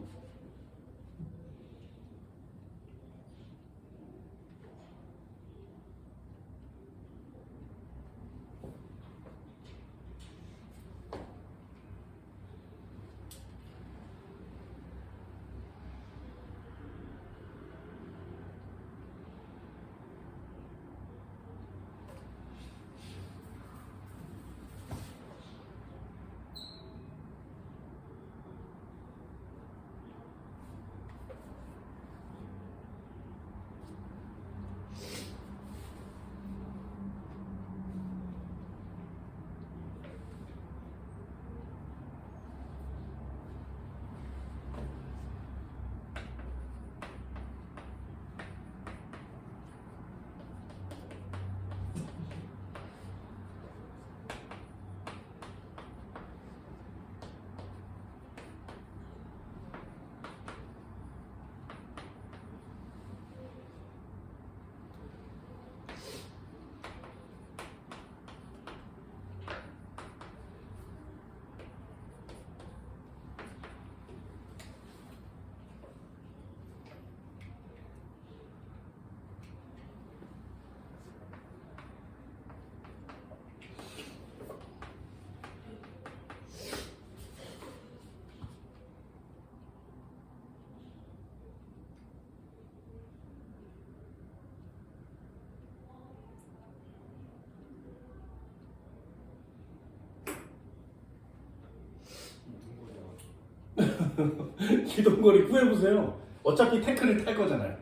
이동거리 구해보세요. 어차피 태클을 탈 거잖아요.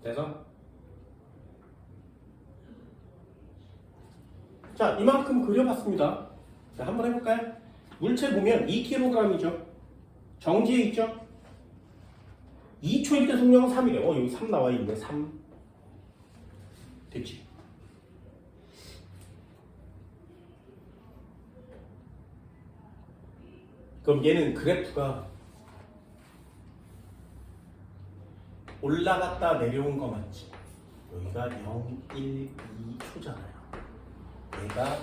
그래서 자, 이만큼 그려봤습니다. 자, 한번 해볼까요? 물체 보면 2kg이죠. 정지에 있죠. 2초일 때 속력은 3이래요. 여기 3 나와 있는데 3 됐지. 그럼 얘는 그래프가 올라갔다 내려온 거 맞지? 여기가 0, 1, 2초잖아요. 얘가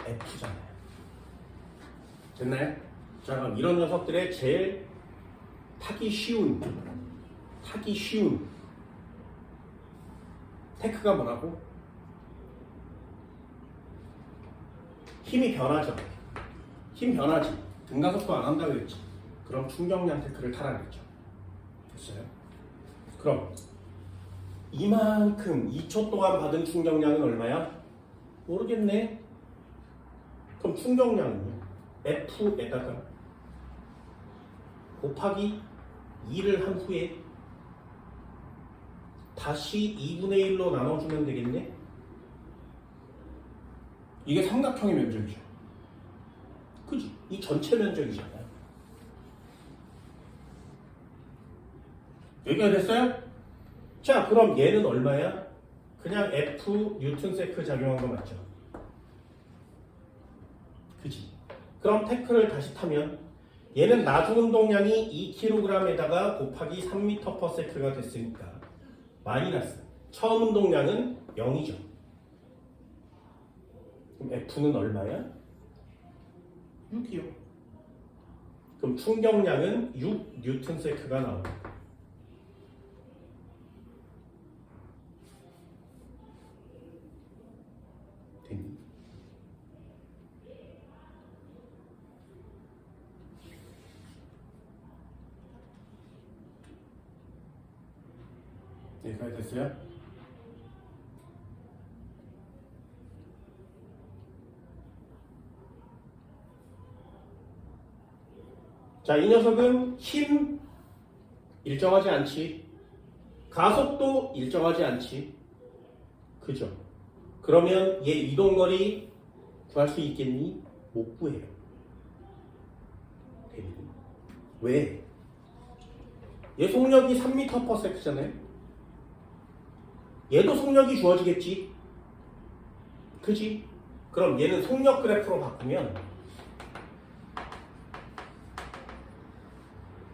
F잖아요. 됐나요? 자, 그럼 이런 녀석들의 제일 타기 쉬운 테크가 뭐라고? 힘이 변하죠. 힘 변하지. 등가속도 안 한다 그랬지. 그럼 충격량 테크를 타라 그랬죠. 됐어요? 그럼 이만큼 2초 동안 받은 충격량은 얼마야? 모르겠네. 그럼 충격량은요? F에다가 곱하기 2를 한 후에 다시 2분의 1로 나눠주면 되겠네? 이게 삼각형의 면적이죠. 그지? 이 전체 면적이잖아요. 여기가 됐어요? 자, 그럼 얘는 얼마야? 그냥 F 뉴턴 세크 작용한 거 맞죠? 그지? 그럼 테크를 다시 타면 얘는 나중 운동량이 2kg에다가 곱하기 3m/s가 됐으니까 마이너스 처음 운동량은 0이죠. 그럼 F는 얼마야? 6이요. 그럼 충격량은 6 뉴턴 세크가 나옵니다. 됐니? 여기까지 됐어요? 자, 이 녀석은 힘 일정하지 않지. 가속도 일정하지 않지. 그죠? 그러면 얘 이동거리 구할 수 있겠니? 못 구해요. 되니? 왜? 얘 속력이 3m/s잖아요. 얘도 속력이 주어지겠지. 그지? 그럼 얘는 속력 그래프로 바꾸면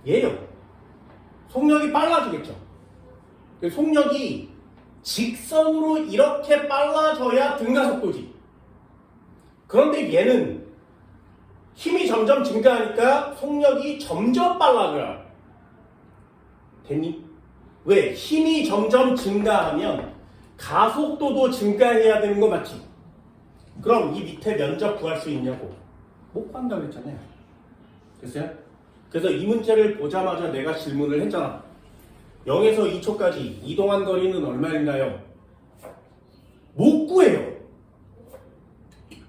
얘요. 속력이 빨라지겠죠. 속력이 직선으로 이렇게 빨라져야 등가속도지. 그런데 얘는 힘이 점점 증가하니까 속력이 점점 빨라져요. 됐니? 왜? 힘이 점점 증가하면 가속도도 증가해야 되는 거 맞지? 그럼 이 밑에 면적 구할 수 있냐고? 못 구한다고 했잖아요. 됐어요? 그래서 이 문제를 보자마자 내가 질문을 했잖아. 0에서 2초까지 이동한 거리는 얼마인가요? 못 구해요.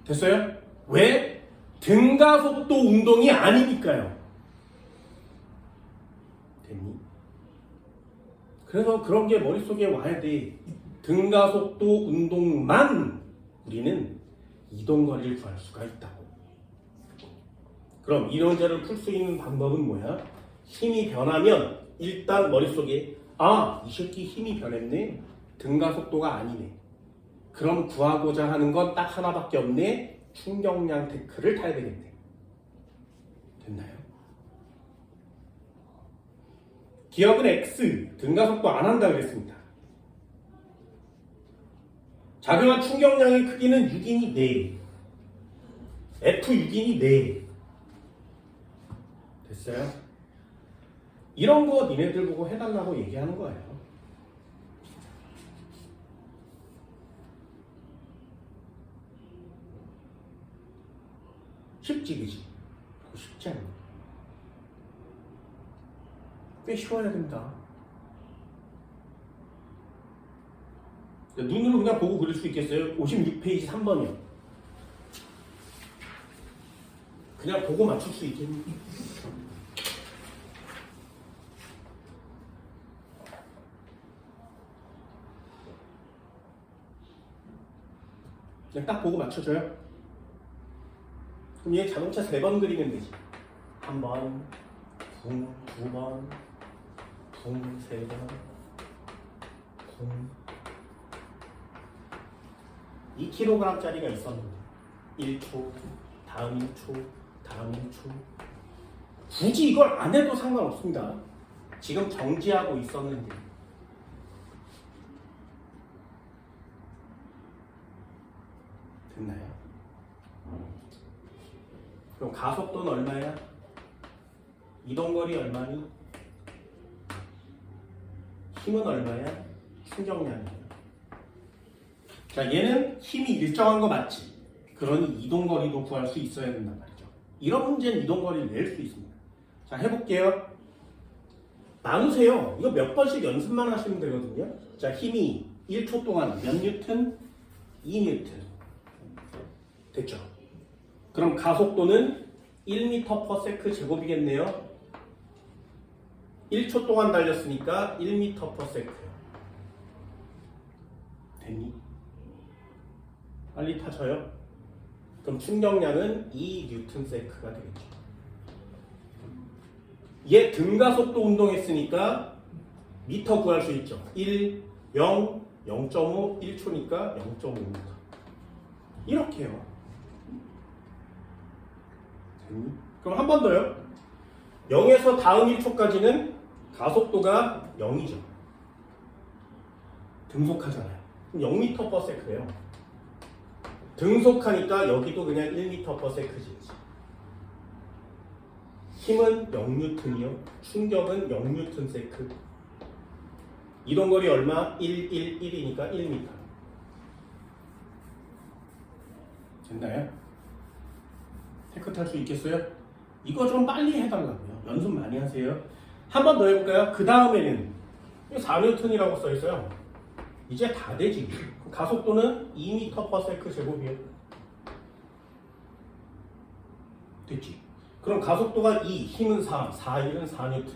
됐어요? 왜? 등가속도 운동이 아니니까요. 됐니? 그래서 그런 게 머릿속에 와야 돼. 등가속도 운동만 우리는 이동거리를 구할 수가 있다고. 그럼 이 문제를 풀 수 있는 방법은 뭐야? 힘이 변하면 일단 머릿속에 이 새끼 힘이 변했네. 등가속도가 아니네. 그럼 구하고자 하는 건 딱 하나밖에 없네. 충격량 테크를 타야 되겠네. 됐나요? 기억은 X, 등가속도 안 한다 그랬습니다. 작용한 충격량의 크기는 6이니 4. F6이니 4. 됐어요? 이런 거 니네들 보고 해달라고 얘기하는 거예요. 쉽지, 그지? 쉽지 않아. 꽤 쉬워야 된다. 눈으로 그냥 보고 그릴 수 있겠어요? 56페이지 3번이요. 그냥 보고 맞출 수 있겠니? 그냥 딱 보고 맞춰줘요. 그럼 얘 자동차 3번 그리면 되지. 1번, 붕 2번, 붕 3번, 붕 2kg짜리가 있었는데 1초, 다음 1초, 다음 1초. 굳이 이걸 안 해도 상관없습니다. 지금 정지하고 있었는데 됐나요? 그럼 가속도는 얼마야? 이동거리 얼마니? 힘은 얼마야? 충격량이야. 자, 얘는 힘이 일정한 거 맞지? 그러니 이동거리도 구할 수 있어야 된단 말이죠. 이런 문제는 이동거리를 낼 수 있습니다. 자, 해볼게요. 나누세요. 이거 몇 번씩 연습만 하시면 되거든요. 자, 힘이 1초 동안 몇 뉴턴? 2뉴턴. 됐죠? 그럼 가속도는 1m/s 제곱이겠네요. 1초 동안 달렸으니까 1m/s. 됐니? 빨리 타셔요. 그럼 충격량은 2Nm가 되겠죠. 얘 등가속도 운동했으니까 미터 구할 수 있죠. 1, 0, 0.5, 1초니까 0.5m. 이렇게요. 됐니? 그럼 한 번 더요. 0에서 다음 1초까지는 가속도가 0이죠. 등속하잖아요. 그럼 0m/s예요. 등속하니까 여기도 그냥 1m/s지. 힘은 0N이요. 충격은 0Ns. 이동거리 얼마? 1, 1, 1이니까 1m. 됐나요? 테크 탈 수 있겠어요? 이거 좀 빨리 해달라고요. 연습 많이 하세요. 한 번 더 해볼까요? 그 다음에는 4N이라고 써있어요. 이제 다 되지. 가속도는 2m/s 제곱이에요. 됐지? 그럼 가속도가 2, 힘은 4, 4, 1은 4N.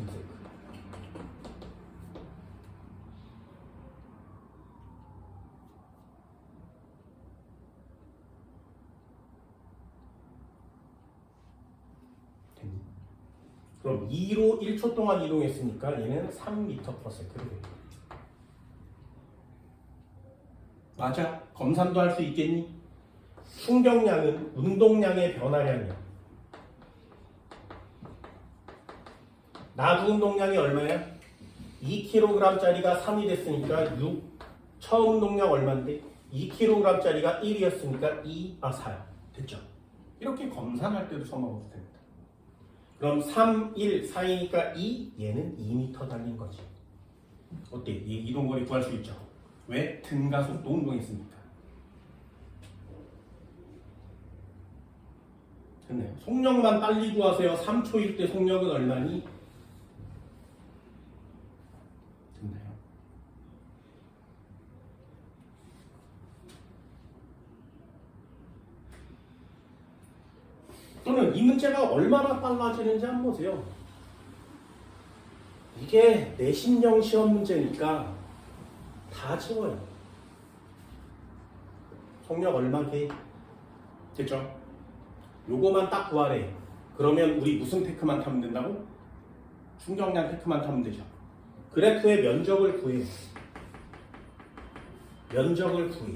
됐니? 그럼 2로 1초 동안 이동했으니까 얘는 3m/s가 됩니다. 맞아. 검산도 할 수 있겠니? 충격량은 운동량의 변화량이야. 나주 운동량이 얼마야? 2kg짜리가 3이 됐으니까 6. 처음 운동량 얼마인데? 2kg짜리가 1이었으니까 4야. 됐죠? 이렇게 검산할 때도 써먹어도 됩니다. 그럼 3, 1, 4이니까 2. 얘는 2m 달린 거지. 어때? 이 이동거리 구할 수 있죠? 왜? 등가속도 운동했으니까. 됐네요. 속력만 빨리 구하세요. 3초일 때 속력은 얼마니? 됐나요? 또는 이 문제가 얼마나 빨라지는지 한번 보세요. 이게 내신형 시험 문제니까 다 지워요. 속력 얼마게? 됐죠? 요거만 딱 구하래. 그러면 우리 무슨 테크만 타면 된다고? 충격량 테크만 타면 되죠. 그래프의 면적을 구해. 면적을 구해.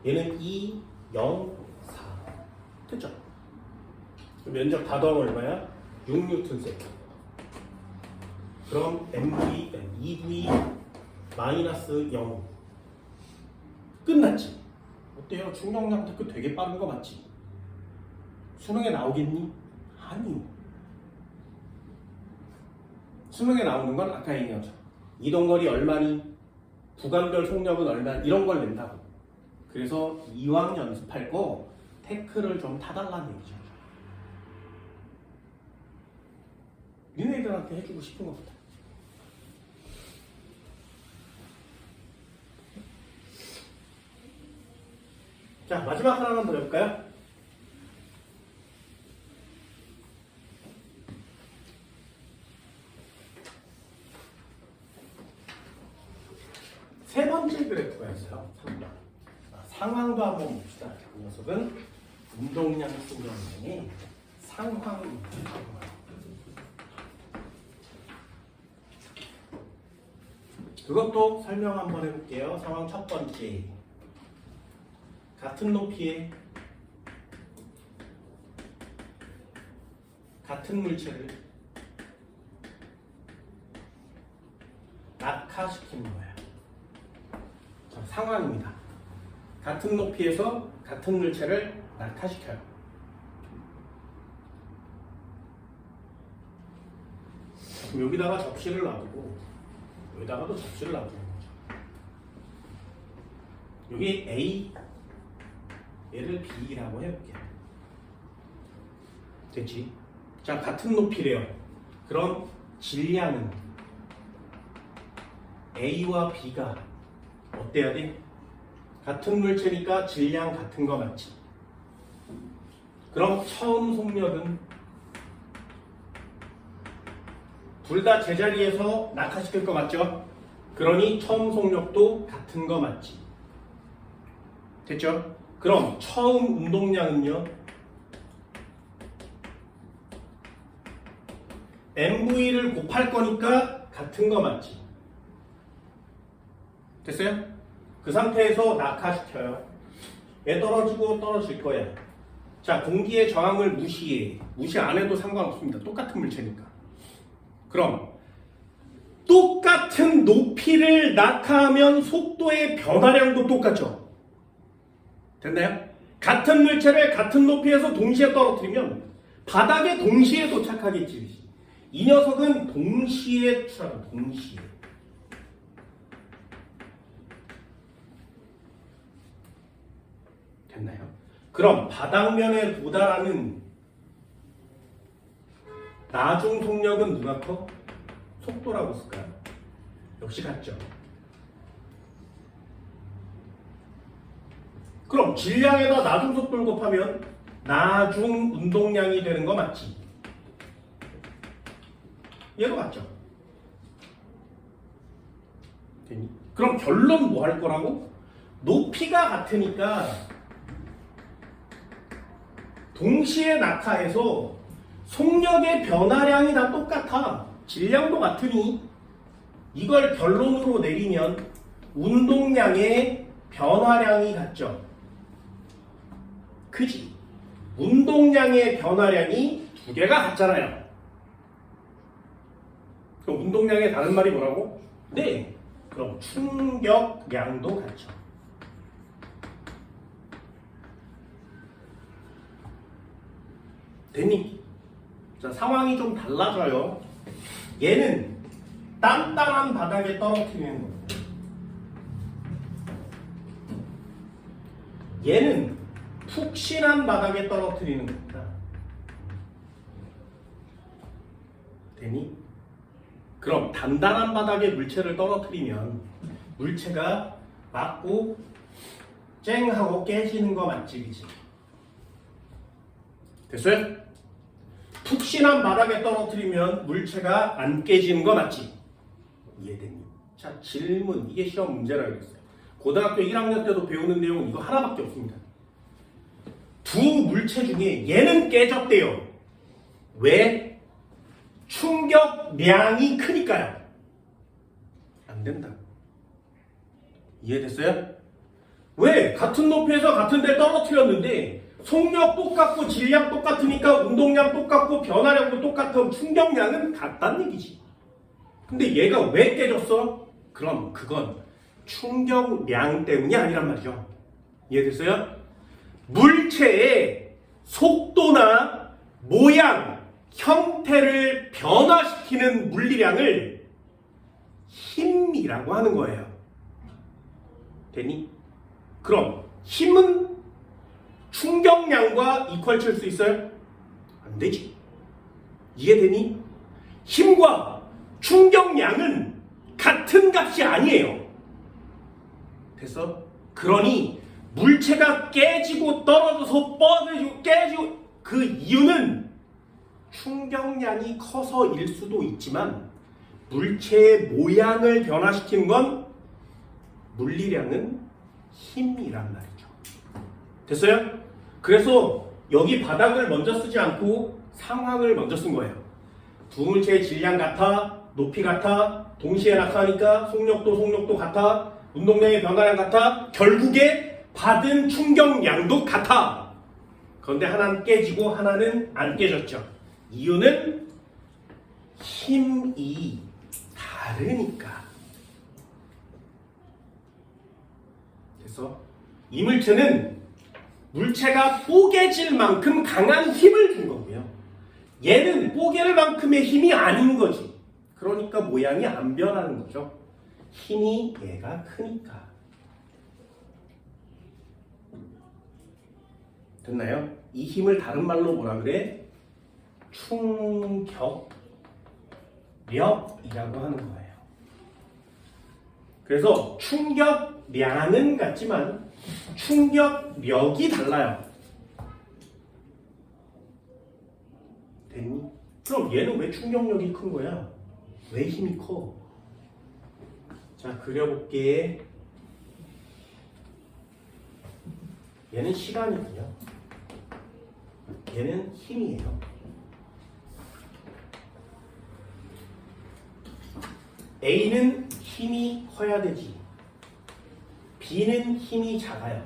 얘는 2, 0, 4. 됐죠? 면적 다 더하면 얼마야? 6Nm. 그럼 MV, EV 마이너스 0. 끝났지? 어때요? 충격량 테크 되게 빠른 거 맞지? 수능에 나오겠니? 아니. 수능에 나오는 건 아까 얘기한 것처럼 이동거리 얼마니? 구간별 속력은 얼마? 이런 걸 낸다고. 그래서 이왕 연습할 거 테크를 좀 타달라는 얘기죠. 니네들한테 해주고 싶은 겁니다. 자, 마지막 하나만 더 해볼까요? 세 번째 그래프가 있어요. 상황도 한번 봅시다. 이 녀석은 운동량 신경량의 상황입니다. 그것도 설명 한번 해볼게요. 상황 첫 번째. 같은 높이의 같은 물체를 낙하시키는 거예요. 자, 상황입니다. 같은 높이에서 같은 물체를 낙하시켜요. 그럼 여기다가 접시를 놔두고 여기다가도 접시를 놔두는 거죠. 여기 A, 얘를 B라고 해볼게요. 됐지? 자, 같은 높이래요. 그럼 질량은 A와 B가 어때야 돼? 같은 물체니까 질량 같은 거 맞지? 그럼 처음 속력은 둘 다 제자리에서 낙하시킬 거 맞죠? 그러니 처음 속력도 같은 거 맞지? 됐죠? 그럼 처음 운동량은요? MV를 곱할 거니까 같은 거 맞지? 됐어요? 그 상태에서 낙하시켜요. 얘 떨어지고 떨어질 거야. 자, 공기의 저항을 무시 안 해도 상관없습니다. 똑같은 물체니까. 그럼 똑같은 높이를 낙하하면 속도의 변화량도 똑같죠? 됐나요? 같은 물체를 같은 높이에서 동시에 떨어뜨리면 바닥에 동시에 도착하겠지. 이 녀석은 동시에 추락, 동시에. 됐나요? 그럼 바닥면에 도달하는 나중 속력은 누가 커? 속도라고 쓸까요? 역시 같죠. 그럼 질량에다 나중 속도를 곱하면 나중 운동량이 되는 거 맞지? 얘도 맞죠? 되니? 그럼 결론 뭐 할 거라고? 높이가 같으니까 동시에 낙하해서 속력의 변화량이 다 똑같아. 질량도 같으니 이걸 결론으로 내리면 운동량의 변화량이 같죠. 그지? 운동량의 변화량이 두 개가 같잖아요. 그럼 운동량의 다른 말이 뭐라고? 네. 그럼 충격량도 같죠. 됐니? 자, 상황이 좀 달라져요. 얘는 단단한 바닥에 떨어뜨리는 거예요. 얘는 푹신한 바닥에 떨어뜨리는 겁니다. 되니? 그럼 단단한 바닥에 물체를 떨어뜨리면 물체가 맞고 쨍하고 깨지는 거 맞지, 그치? 됐어요? 푹신한 바닥에 떨어뜨리면 물체가 안 깨지는 거 맞지? 이해되니? 자, 질문. 이게 시험 문제라고 했어요. 고등학교 1학년 때도 배우는 내용은 이거 하나밖에 없습니다. 두 물체 중에 얘는 깨졌대요. 왜? 충격량이 크니까요. 안 된다. 이해됐어요? 왜? 같은 높이에서 같은 데 떨어뜨렸는데 속력 똑같고 질량 똑같으니까 운동량 똑같고 변화량도 똑같은 충격량은 같다는 얘기지. 근데 얘가 왜 깨졌어? 그럼 그건 충격량 때문이 아니란 말이죠. 이해됐어요? 물체의 속도나 모양, 형태를 변화시키는 물리량을 힘이라고 하는 거예요. 되니? 그럼 힘은 충격량과 이퀄칠 수 있어요? 안 되지. 이해되니? 힘과 충격량은 같은 값이 아니에요. 됐어? 그러니 물체가 깨지고 떨어져서 뻗어지고 깨지고 그 이유는 충격량이 커서일 수도 있지만 물체의 모양을 변화시키는 건 물리량은 힘이란 말이죠. 됐어요? 그래서 여기 바닥을 먼저 쓰지 않고 상황을 먼저 쓴 거예요. 두 물체의 질량 같아, 높이 같아, 동시에 나타나니까 속력도 같아, 운동량의 변화량 같아, 결국에 받은 충격량도 같아. 그런데 하나는 깨지고 하나는 안 깨졌죠. 이유는 힘이 다르니까. 그래서 이 물체는 물체가 뽀개질 만큼 강한 힘을 준 거고요. 얘는 뽀개를 만큼의 힘이 아닌 거지. 그러니까 모양이 안 변하는 거죠. 힘이 얘가 크니까. 됐나요? 이 힘을 다른 말로 뭐라 그래? 충격력이라고 하는 거예요. 그래서 충격량은 같지만 충격력이 달라요. 됐니? 그럼 얘는 왜 충격력이 큰 거야? 왜 힘이 커? 자, 그려볼게. 얘는 시간이고요. 얘는 힘이에요. A는 힘이 커야 되지. B는 힘이 작아요.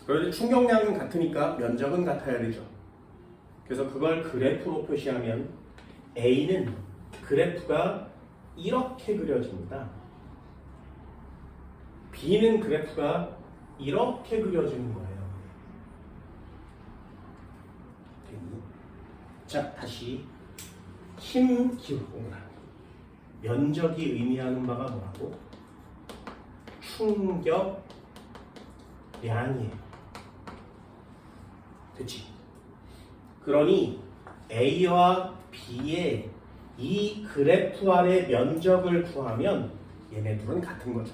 그런데 충격량은 같으니까 면적은 같아야 되죠. 그래서 그걸 그래프로 표시하면 A는 그래프가 이렇게 그려집니다. B는 그래프가 이렇게 그려지는 거예요. 자, 다시 힘 기울공간. 면적이 의미하는 바가 뭐라고? 충격량이에요. 됐지? 그러니 A와 B의 이 그래프 아래 면적을 구하면 얘네 둘은 같은 거죠.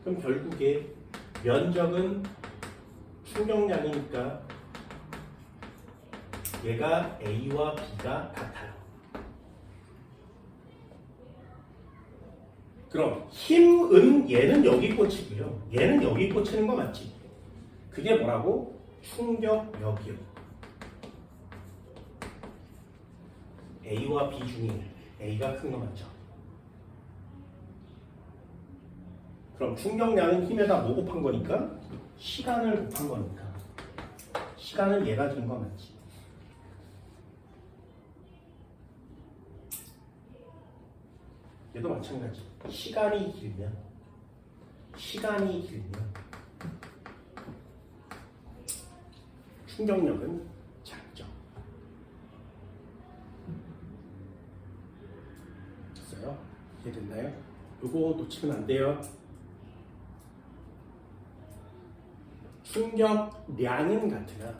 그럼 결국에 면적은 충격량이니까 얘가 A와 B가 같아요. 그럼 힘은 얘는 여기 꽂히고요. 얘는 여기 꽂히는 거 맞지? 그게 뭐라고? 충격력이요. A와 B 중에 A가 큰 거 맞죠? 그럼 충격량은 힘에다 뭐 곱한 거니까? 시간을 곱한 거니까. 시간은 얘가 준 거 맞지? 얘도 마찬가지. 시간이 길면 충격력은 작죠. 됐어요? 이해됐나요? 요거 놓치면 안 돼요. 충격량은 같으나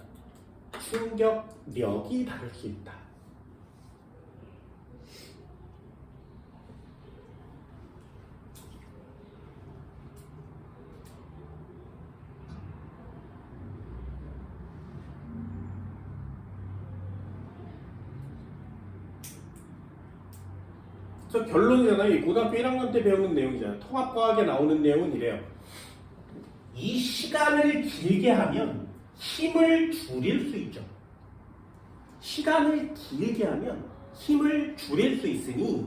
충격력이 다를 수 있다. 그래서 결론이잖아요. 고등학교 1학년 때 배우는 내용이잖아요. 통합과학에 나오는 내용은 이래요. 이 시간을 길게 하면 힘을 줄일 수 있죠. 시간을 길게 하면 힘을 줄일 수 있으니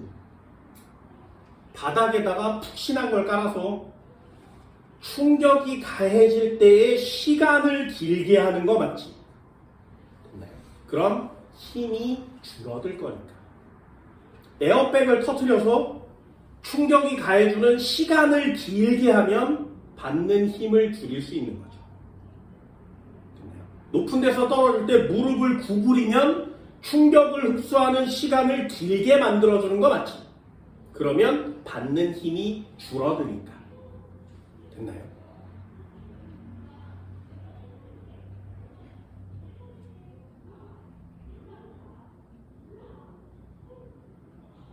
바닥에다가 푹신한 걸 깔아서 충격이 가해질 때에 시간을 길게 하는 거 맞지? 그럼 힘이 줄어들 거니까. 에어백을 터뜨려서 충격이 가해주는 시간을 길게 하면 받는 힘을 줄일 수 있는 거죠. 높은 데서 떨어질 때 무릎을 구부리면 충격을 흡수하는 시간을 길게 만들어주는 거 맞지? 그러면 받는 힘이 줄어드니까. 됐나요?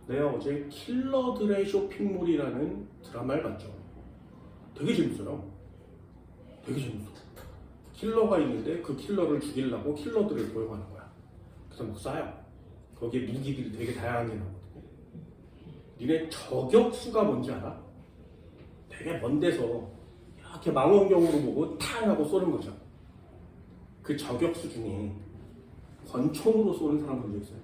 내가 어제 킬러들의 쇼핑몰이라는 드라마를 봤죠. 되게 재밌어요. 되게 재밌어. 킬러가 있는데 그 킬러를 죽이려고 킬러들을 모여가는 거야. 그래서 막 쏴요. 거기에 무기들이 되게 다양하게 나오거든요. 니네 저격수가 뭔지 알아? 되게 먼 데서 이렇게 망원경으로 보고 탕 하고 쏘는 거죠. 그 저격수 중에 권총으로 쏘는 사람 본 적 있어요?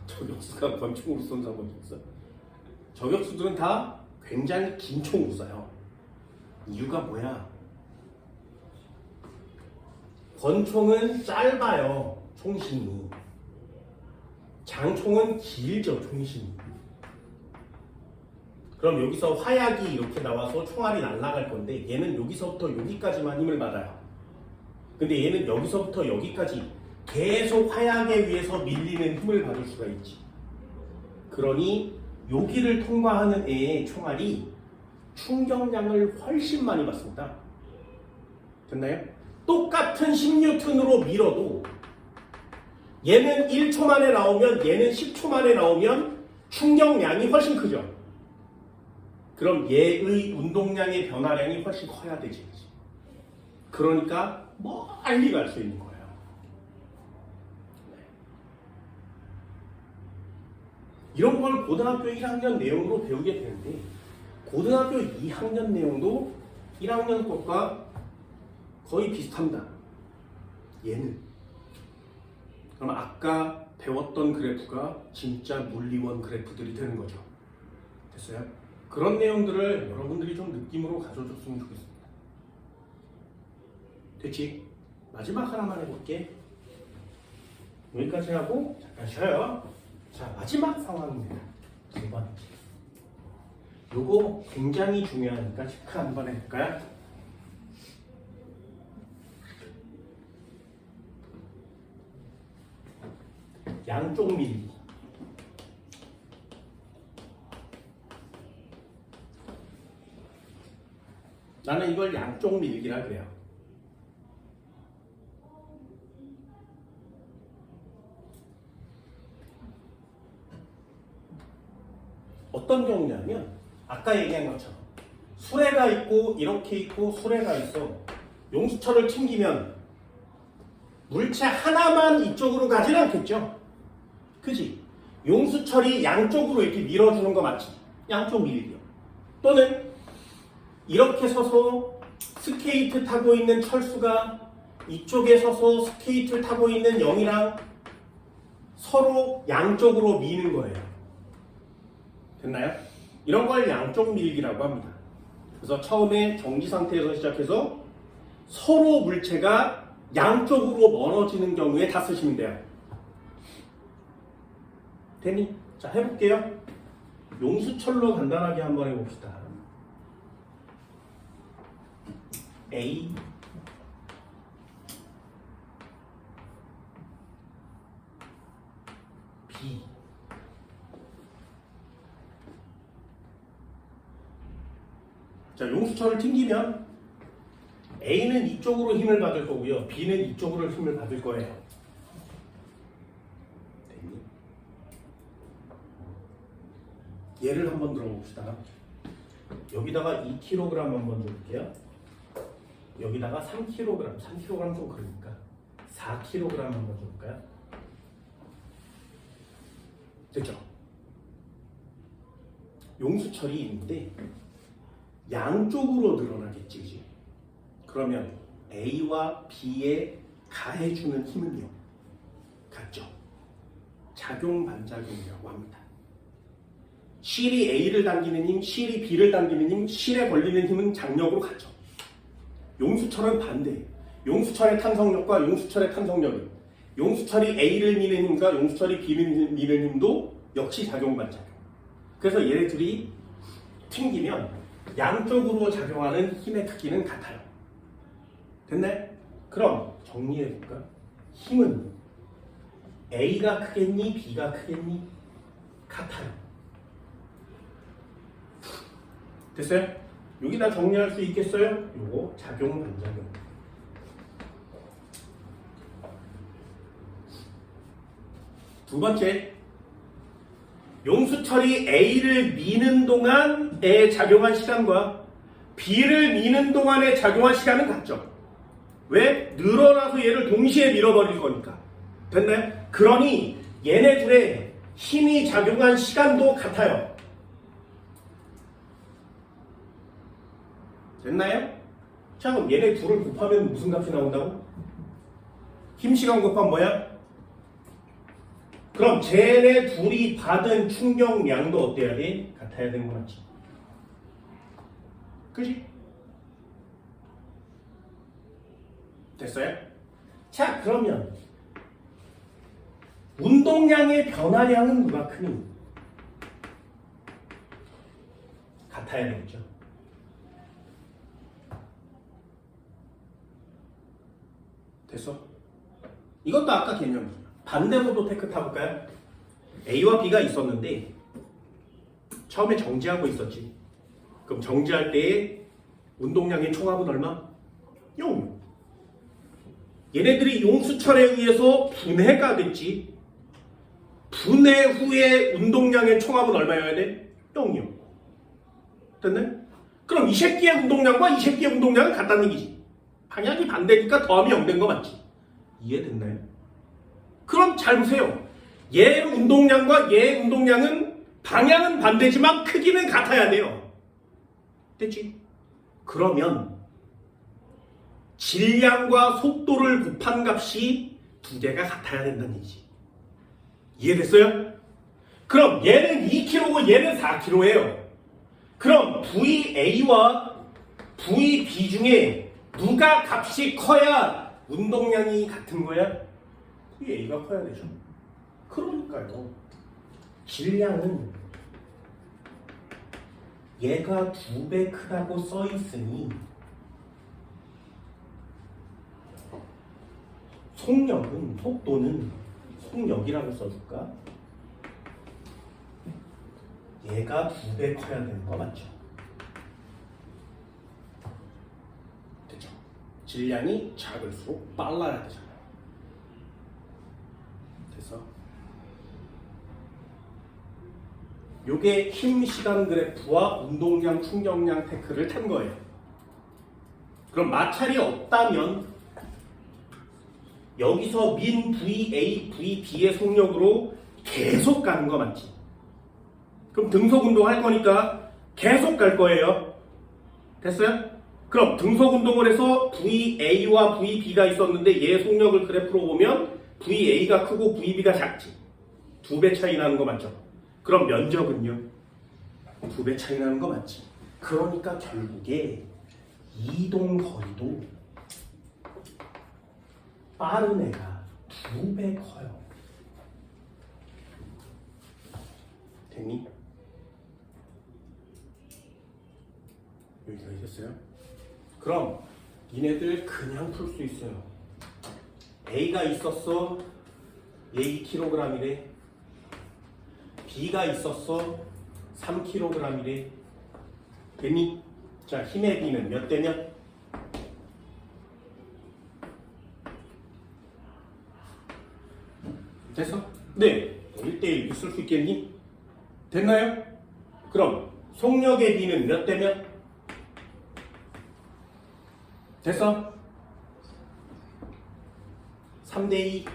저격수가 권총으로 쏘는 사람 본 적 있어요? 저격수들은 다 굉장히 긴 총으로 쏴요. 이유가 뭐야? 권총은 짧아요, 총신이. 장총은 길죠, 총신이. 그럼 여기서 화약이 이렇게 나와서 총알이 날아갈 건데 얘는 여기서부터 여기까지만 힘을 받아요. 근데 얘는 여기서부터 여기까지 계속 화약에 의해서 밀리는 힘을 받을 수가 있지. 그러니 여기를 통과하는 애의 총알이 충격량을 훨씬 많이 받습니다. 됐나요? 똑같은 10N으로 밀어도 얘는 1초 만에 나오면 얘는 10초 만에 나오면 충격량이 훨씬 크죠. 그럼 얘의 운동량의 변화량이 훨씬 커야 되지. 그러니까 멀리 갈 수 있는 거예요. 이런 걸 고등학교 1학년 내용으로 배우게 되는데 고등학교 2학년 내용도 1학년 것과 거의 비슷합니다. 얘는 그럼 아까 배웠던 그래프가 진짜 물리원 그래프들이 되는 거죠. 됐어요? 그런 내용들을 여러분들이 좀 느낌으로 가져줬으면 좋겠습니다. 됐지? 마지막 하나만 해볼게. 여기까지 하고 잠깐 쉬어요. 자, 마지막 상황입니다. 두 번째. 요거 굉장히 중요하니까 체크 한번 해볼까요? 양쪽 밀기. 나는 이걸 양쪽 밀기라 그래요. 어떤 경우냐면 아까 얘기한 것처럼 수레가 있고 이렇게 있고 수레가 있어. 용수철을 튕기면 물체 하나만 이쪽으로 가진 않겠죠? 그지? 용수철이 양쪽으로 이렇게 밀어주는 거 맞지? 양쪽 밀기요. 또는 이렇게 서서 스케이트 타고 있는 철수가 이쪽에 서서 스케이트를 타고 있는 영이랑 서로 양쪽으로 미는 거예요. 됐나요? 이런 걸 양쪽 밀기라고 합니다. 그래서 처음에 정지 상태에서 시작해서 서로 물체가 양쪽으로 멀어지는 경우에 다 쓰시면 돼요. 됐니? 자, 해볼게요. 용수철로 간단하게 한번 해봅시다. A B 자, 용수철을 튕기면 A는 이쪽으로 힘을 받을 거고요. B는 이쪽으로 힘을 받을 거예요. 됐니? 예를 한번 들어봅시다. 여기다가 2kg 한번 줘볼게요. 여기다가 3kg, 3kg 좀 그러니까 4kg 한번 줘볼까요? 됐죠? 용수철이 있는데 양쪽으로 늘어나겠지, 그지? 그러면 A와 B에 가해주는 힘은요? 같죠? 작용 반작용이라고 합니다. 실이 A를 당기는 힘, 실이 B를 당기는 힘, 실에 걸리는 힘은 장력으로 같죠. 용수철은 반대예요. 용수철의 탄성력과 용수철의 탄성력은 용수철이 A를 미는 힘과 용수철이 B를 미는 힘도 역시 작용 반작용. 그래서 얘네들이 튕기면 양쪽으로 작용하는 힘의 크기는 같아요. 됐네? 그럼 정리해볼까? 힘은 A가 크겠니? B가 크겠니? 같아요. 됐어요? 여기다 정리할 수 있겠어요? 요거 작용 반작용. 두 번째, 용수철이 A를 미는 동안에 작용한 시간과 B를 미는 동안에 작용한 시간은 같죠. 왜? 늘어나서 얘를 동시에 밀어버릴 거니까. 됐나요? 그러니 얘네 둘의 힘이 작용한 시간도 같아요. 됐나요? 자, 그럼 얘네 둘을 곱하면 무슨 값이 나온다고? 힘 시간 곱하면 뭐야? 그럼 쟤네 둘이 받은 충격량도 어때야 돼? 같아야 되는 거 맞지? 그지? 됐어요? 자, 그러면 운동량의 변화량은 누가 크니? 같아야 되겠죠. 됐어? 이것도 아까 개념이야. 반대로도 테크 타볼까요? A와 B가 있었는데 처음에 정지하고 있었지. 그럼 정지할 때의 운동량의 총합은 얼마? 0. 얘네들이 용수철에 의해서 분해가 됐지. 분해 후에 운동량의 총합은 얼마여야 돼? 0이요. 됐네? 그럼 이 새끼의 운동량과 이 새끼의 운동량은 같다는 얘기지. 방향이 반대니까 더하면 0 된 거 맞지? 이해됐나요? 그럼 잘 보세요. 얘 운동량과 얘 운동량은 방향은 반대지만 크기는 같아야 돼요. 됐지? 그러면 질량과 속도를 곱한 값이 두 개가 같아야 된다는 얘기지. 이해됐어요? 그럼 얘는 2kg고 얘는 4kg예요. 그럼 VA와 VB 중에 누가 값이 커야 운동량이 같은 거야? VA가 커야 되죠. 그러니까요. 질량은 얘가 2배 크다고 써 있으니 속도는 속력이라고 써줄까? 얘가 2배 커야 되는 거 맞죠? 됐죠? 질량이 작을수록 빨라야 되잖아요. 됐어? 요게 힘 시간 그래프와 운동량 충격량 테크를 탄 거예요. 그럼 마찰이 없다면 여기서 민 VA, VB의 속력으로 계속 가는 거 맞지? 그럼 등속 운동 할 거니까 계속 갈 거예요. 됐어요? 그럼 등속 운동을 해서 VA와 VB가 있었는데 얘 속력을 그래프로 보면 VA가 크고 VB가 작지. 2배 차이 나는 거 맞죠? 그럼 면적은요? 2배 차이 나는 거 맞지? 그러니까 결국에 이동 거리도 빠른 애가 2배 커요. 됐니? 여기까지 됐어요? 그럼 니네들 그냥 풀 수 있어요. A가 있었어. 얘 2kg이래. B가 있었어. 3kg이래. 됐니? 자, 힘의 B는 몇 대면? 됐어? 네. 1대1 쓸 수 있겠니? 됐나요? 그럼 속력의 B는 몇 대면? 됐어? 3대2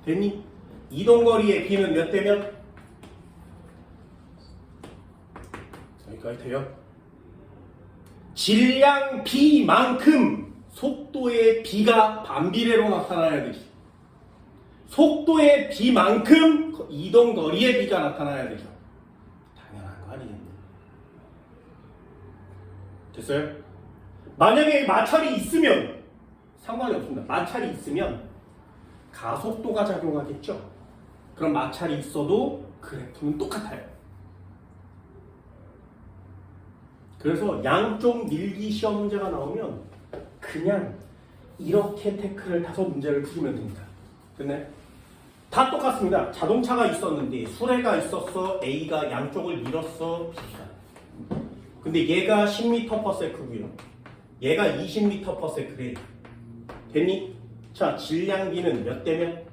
됐니? 이동거리의 B는 몇 대면? 여기까지 돼요? 질량 B만큼 속도의 B가 반비례로 나타나야 되지. 속도의 B만큼 이동거리의 B가 나타나야 되죠. 당연한 거 아니겠니? 됐어요? 만약에 마찰이 있으면 상관이 없습니다. 마찰이 있으면 가속도가 작용하겠죠. 그럼 마찰이 있어도 그래프는 똑같아요. 그래서 양쪽 밀기 시험 문제가 나오면 그냥 이렇게 태클을 타서 문제를 풀면 됩니다. 됐나요? 다 똑같습니다. 자동차가 있었는데 수레가 있었어. A가 양쪽을 밀었어. B가. 근데 얘가 10m/s고요. 얘가 20m/s래. 됐니? 자, 질량 B는 몇 대면?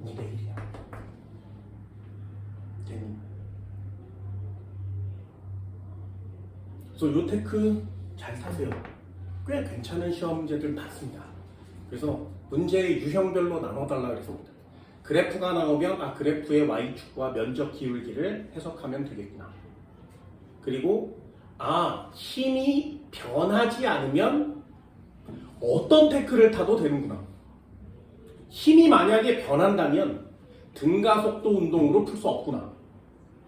2대1이야. 그래서 요 테크 잘 타세요. 꽤 괜찮은 시험 문제들 많습니다. 그래서 문제 유형별로 나눠달라 그랬습니다. 그래프가 나오면 그래프의 y축과 면적 기울기를 해석하면 되겠구나. 그리고 힘이 변하지 않으면 어떤 테크를 타도 되는구나. 힘이 만약에 변한다면 등가속도 운동으로 풀 수 없구나.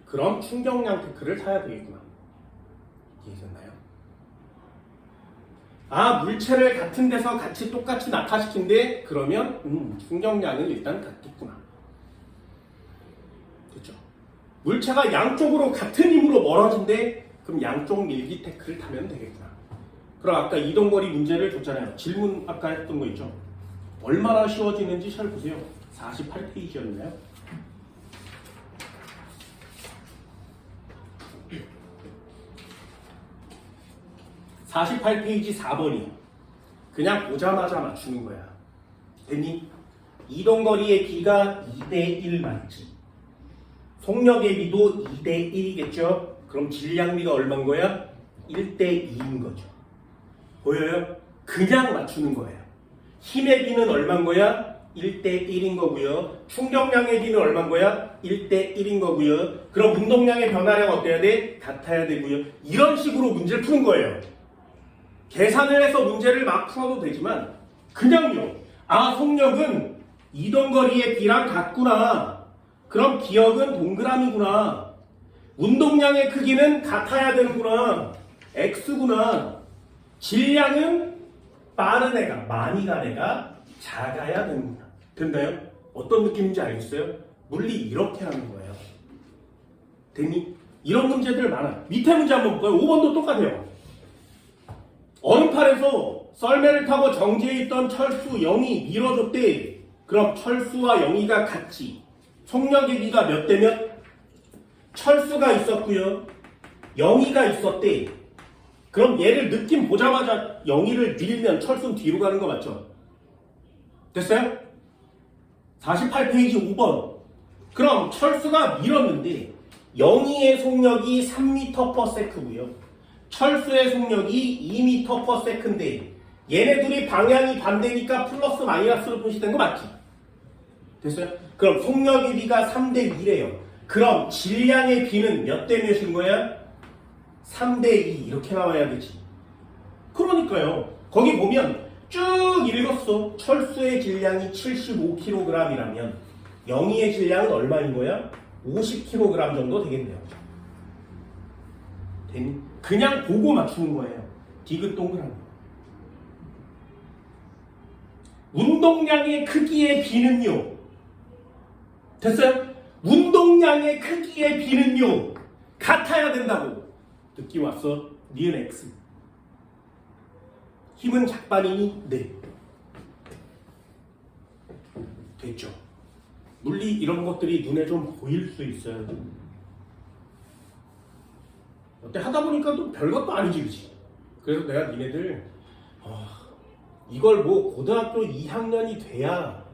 그럼 충격량 테크를 타야 되겠구나. 이해되셨나요? 물체를 같은 데서 같이 똑같이 낙하시킨데 그러면 충격량은 일단 같겠구나. 그렇죠? 물체가 양쪽으로 같은 힘으로 멀어진대 그럼 양쪽 밀기 테크를 타면 되겠구나. 그럼 아까 이동거리 문제를 줬잖아요. 질문 아까 했던 거 있죠? 얼마나 쉬워지는지 잘 보세요. 48페이지였나요? (48페이지) 4번이 그냥 보자마자 맞추는 거야. 됐니? 이동거리의 비가 2대1 맞지? 속력의 비도 2대1이겠죠? 그럼 질량비가 얼마인 거야? 1대2인 거죠. 보여요? 그냥 맞추는 거예요. 힘의 비는 얼마인 거야? 1대1인 거고요. 충격량의 비는 얼마인 거야? 1대1인 거고요. 그럼 운동량의 변화량 어때야 돼? 같아야 되고요. 이런 식으로 문제를 푸는 거예요. 계산을 해서 문제를 막 풀어도 되지만 그냥요. 속력은 이동거리의 비랑 같구나. 그럼 기억은 동그라미구나. 운동량의 크기는 같아야 되는구나. X구나. 질량은 빠른 애가, 많이 간 애가 작아야 되는구나. 됐나요? 어떤 느낌인지 알겠어요? 물리 이렇게 하는 거예요. 됐니? 이런 문제들 많아요. 밑에 문제 한번 볼까요? 5번도 똑같아요. 얼음팔에서 썰매를 타고 정지해 있던 철수 0이 밀어줬대. 그럼 철수와 0이가 같지. 속력의 비가 몇 대 몇? 철수가 있었고요. 0이가 있었대. 그럼 얘를 느낌 보자마자 0이를 밀면 철수는 뒤로 가는 거 맞죠? 됐어요? 48페이지 5번. 그럼 철수가 밀었는데 0이의 속력이 3m/s고요. 철수의 속력이 2m/s인데 얘네 둘이 방향이 반대니까 플러스 마이너스로 표시된 거 맞지? 됐어요? 그럼 속력의 비가 3대2래요. 그럼 질량의 비는 몇 대 몇인 거야? 3대2 이렇게 나와야겠지. 그러니까요. 거기 보면 쭉 읽었어. 철수의 질량이 75kg이라면 영희의 질량은 얼마인 거야? 50kg 정도 되겠네요. 그냥 보고 맞추는 거예요. 디귿 동그라미. 운동량의 크기의 비는요. 됐어요? 운동량의 크기의 비는요. 같아야 된다고. 느낌 왔어? 니은 X. 힘은 작반이니? 네. 됐죠? 물리 이런 것들이 눈에 좀 보일 수 있어요. 어때? 하다 보니까 또 별것도 아니지, 그치? 그래서 내가 니네들 이걸 뭐 고등학교 2학년이 돼야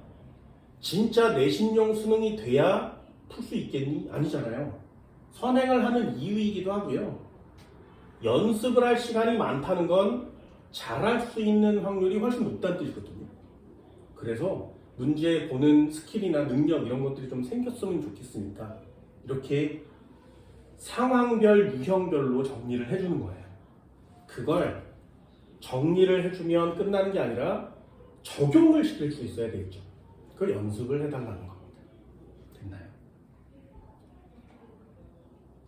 진짜 내신용 수능이 돼야 풀 수 있겠니? 아니잖아요. 선행을 하는 이유이기도 하고요. 연습을 할 시간이 많다는 건 잘할 수 있는 확률이 훨씬 높다는 뜻이거든요. 그래서 문제 보는 스킬이나 능력 이런 것들이 좀 생겼으면 좋겠으니까 이렇게 상황별, 유형별로 정리를 해주는 거예요. 그걸 정리를 해주면 끝나는 게 아니라 적용을 시킬 수 있어야 되겠죠. 그걸 연습을 해달라는 겁니다. 됐나요?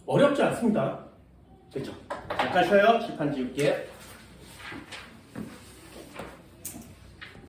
어렵지 않습니다. 됐죠? 잠깐 쉬어요. 칠판 지울게요.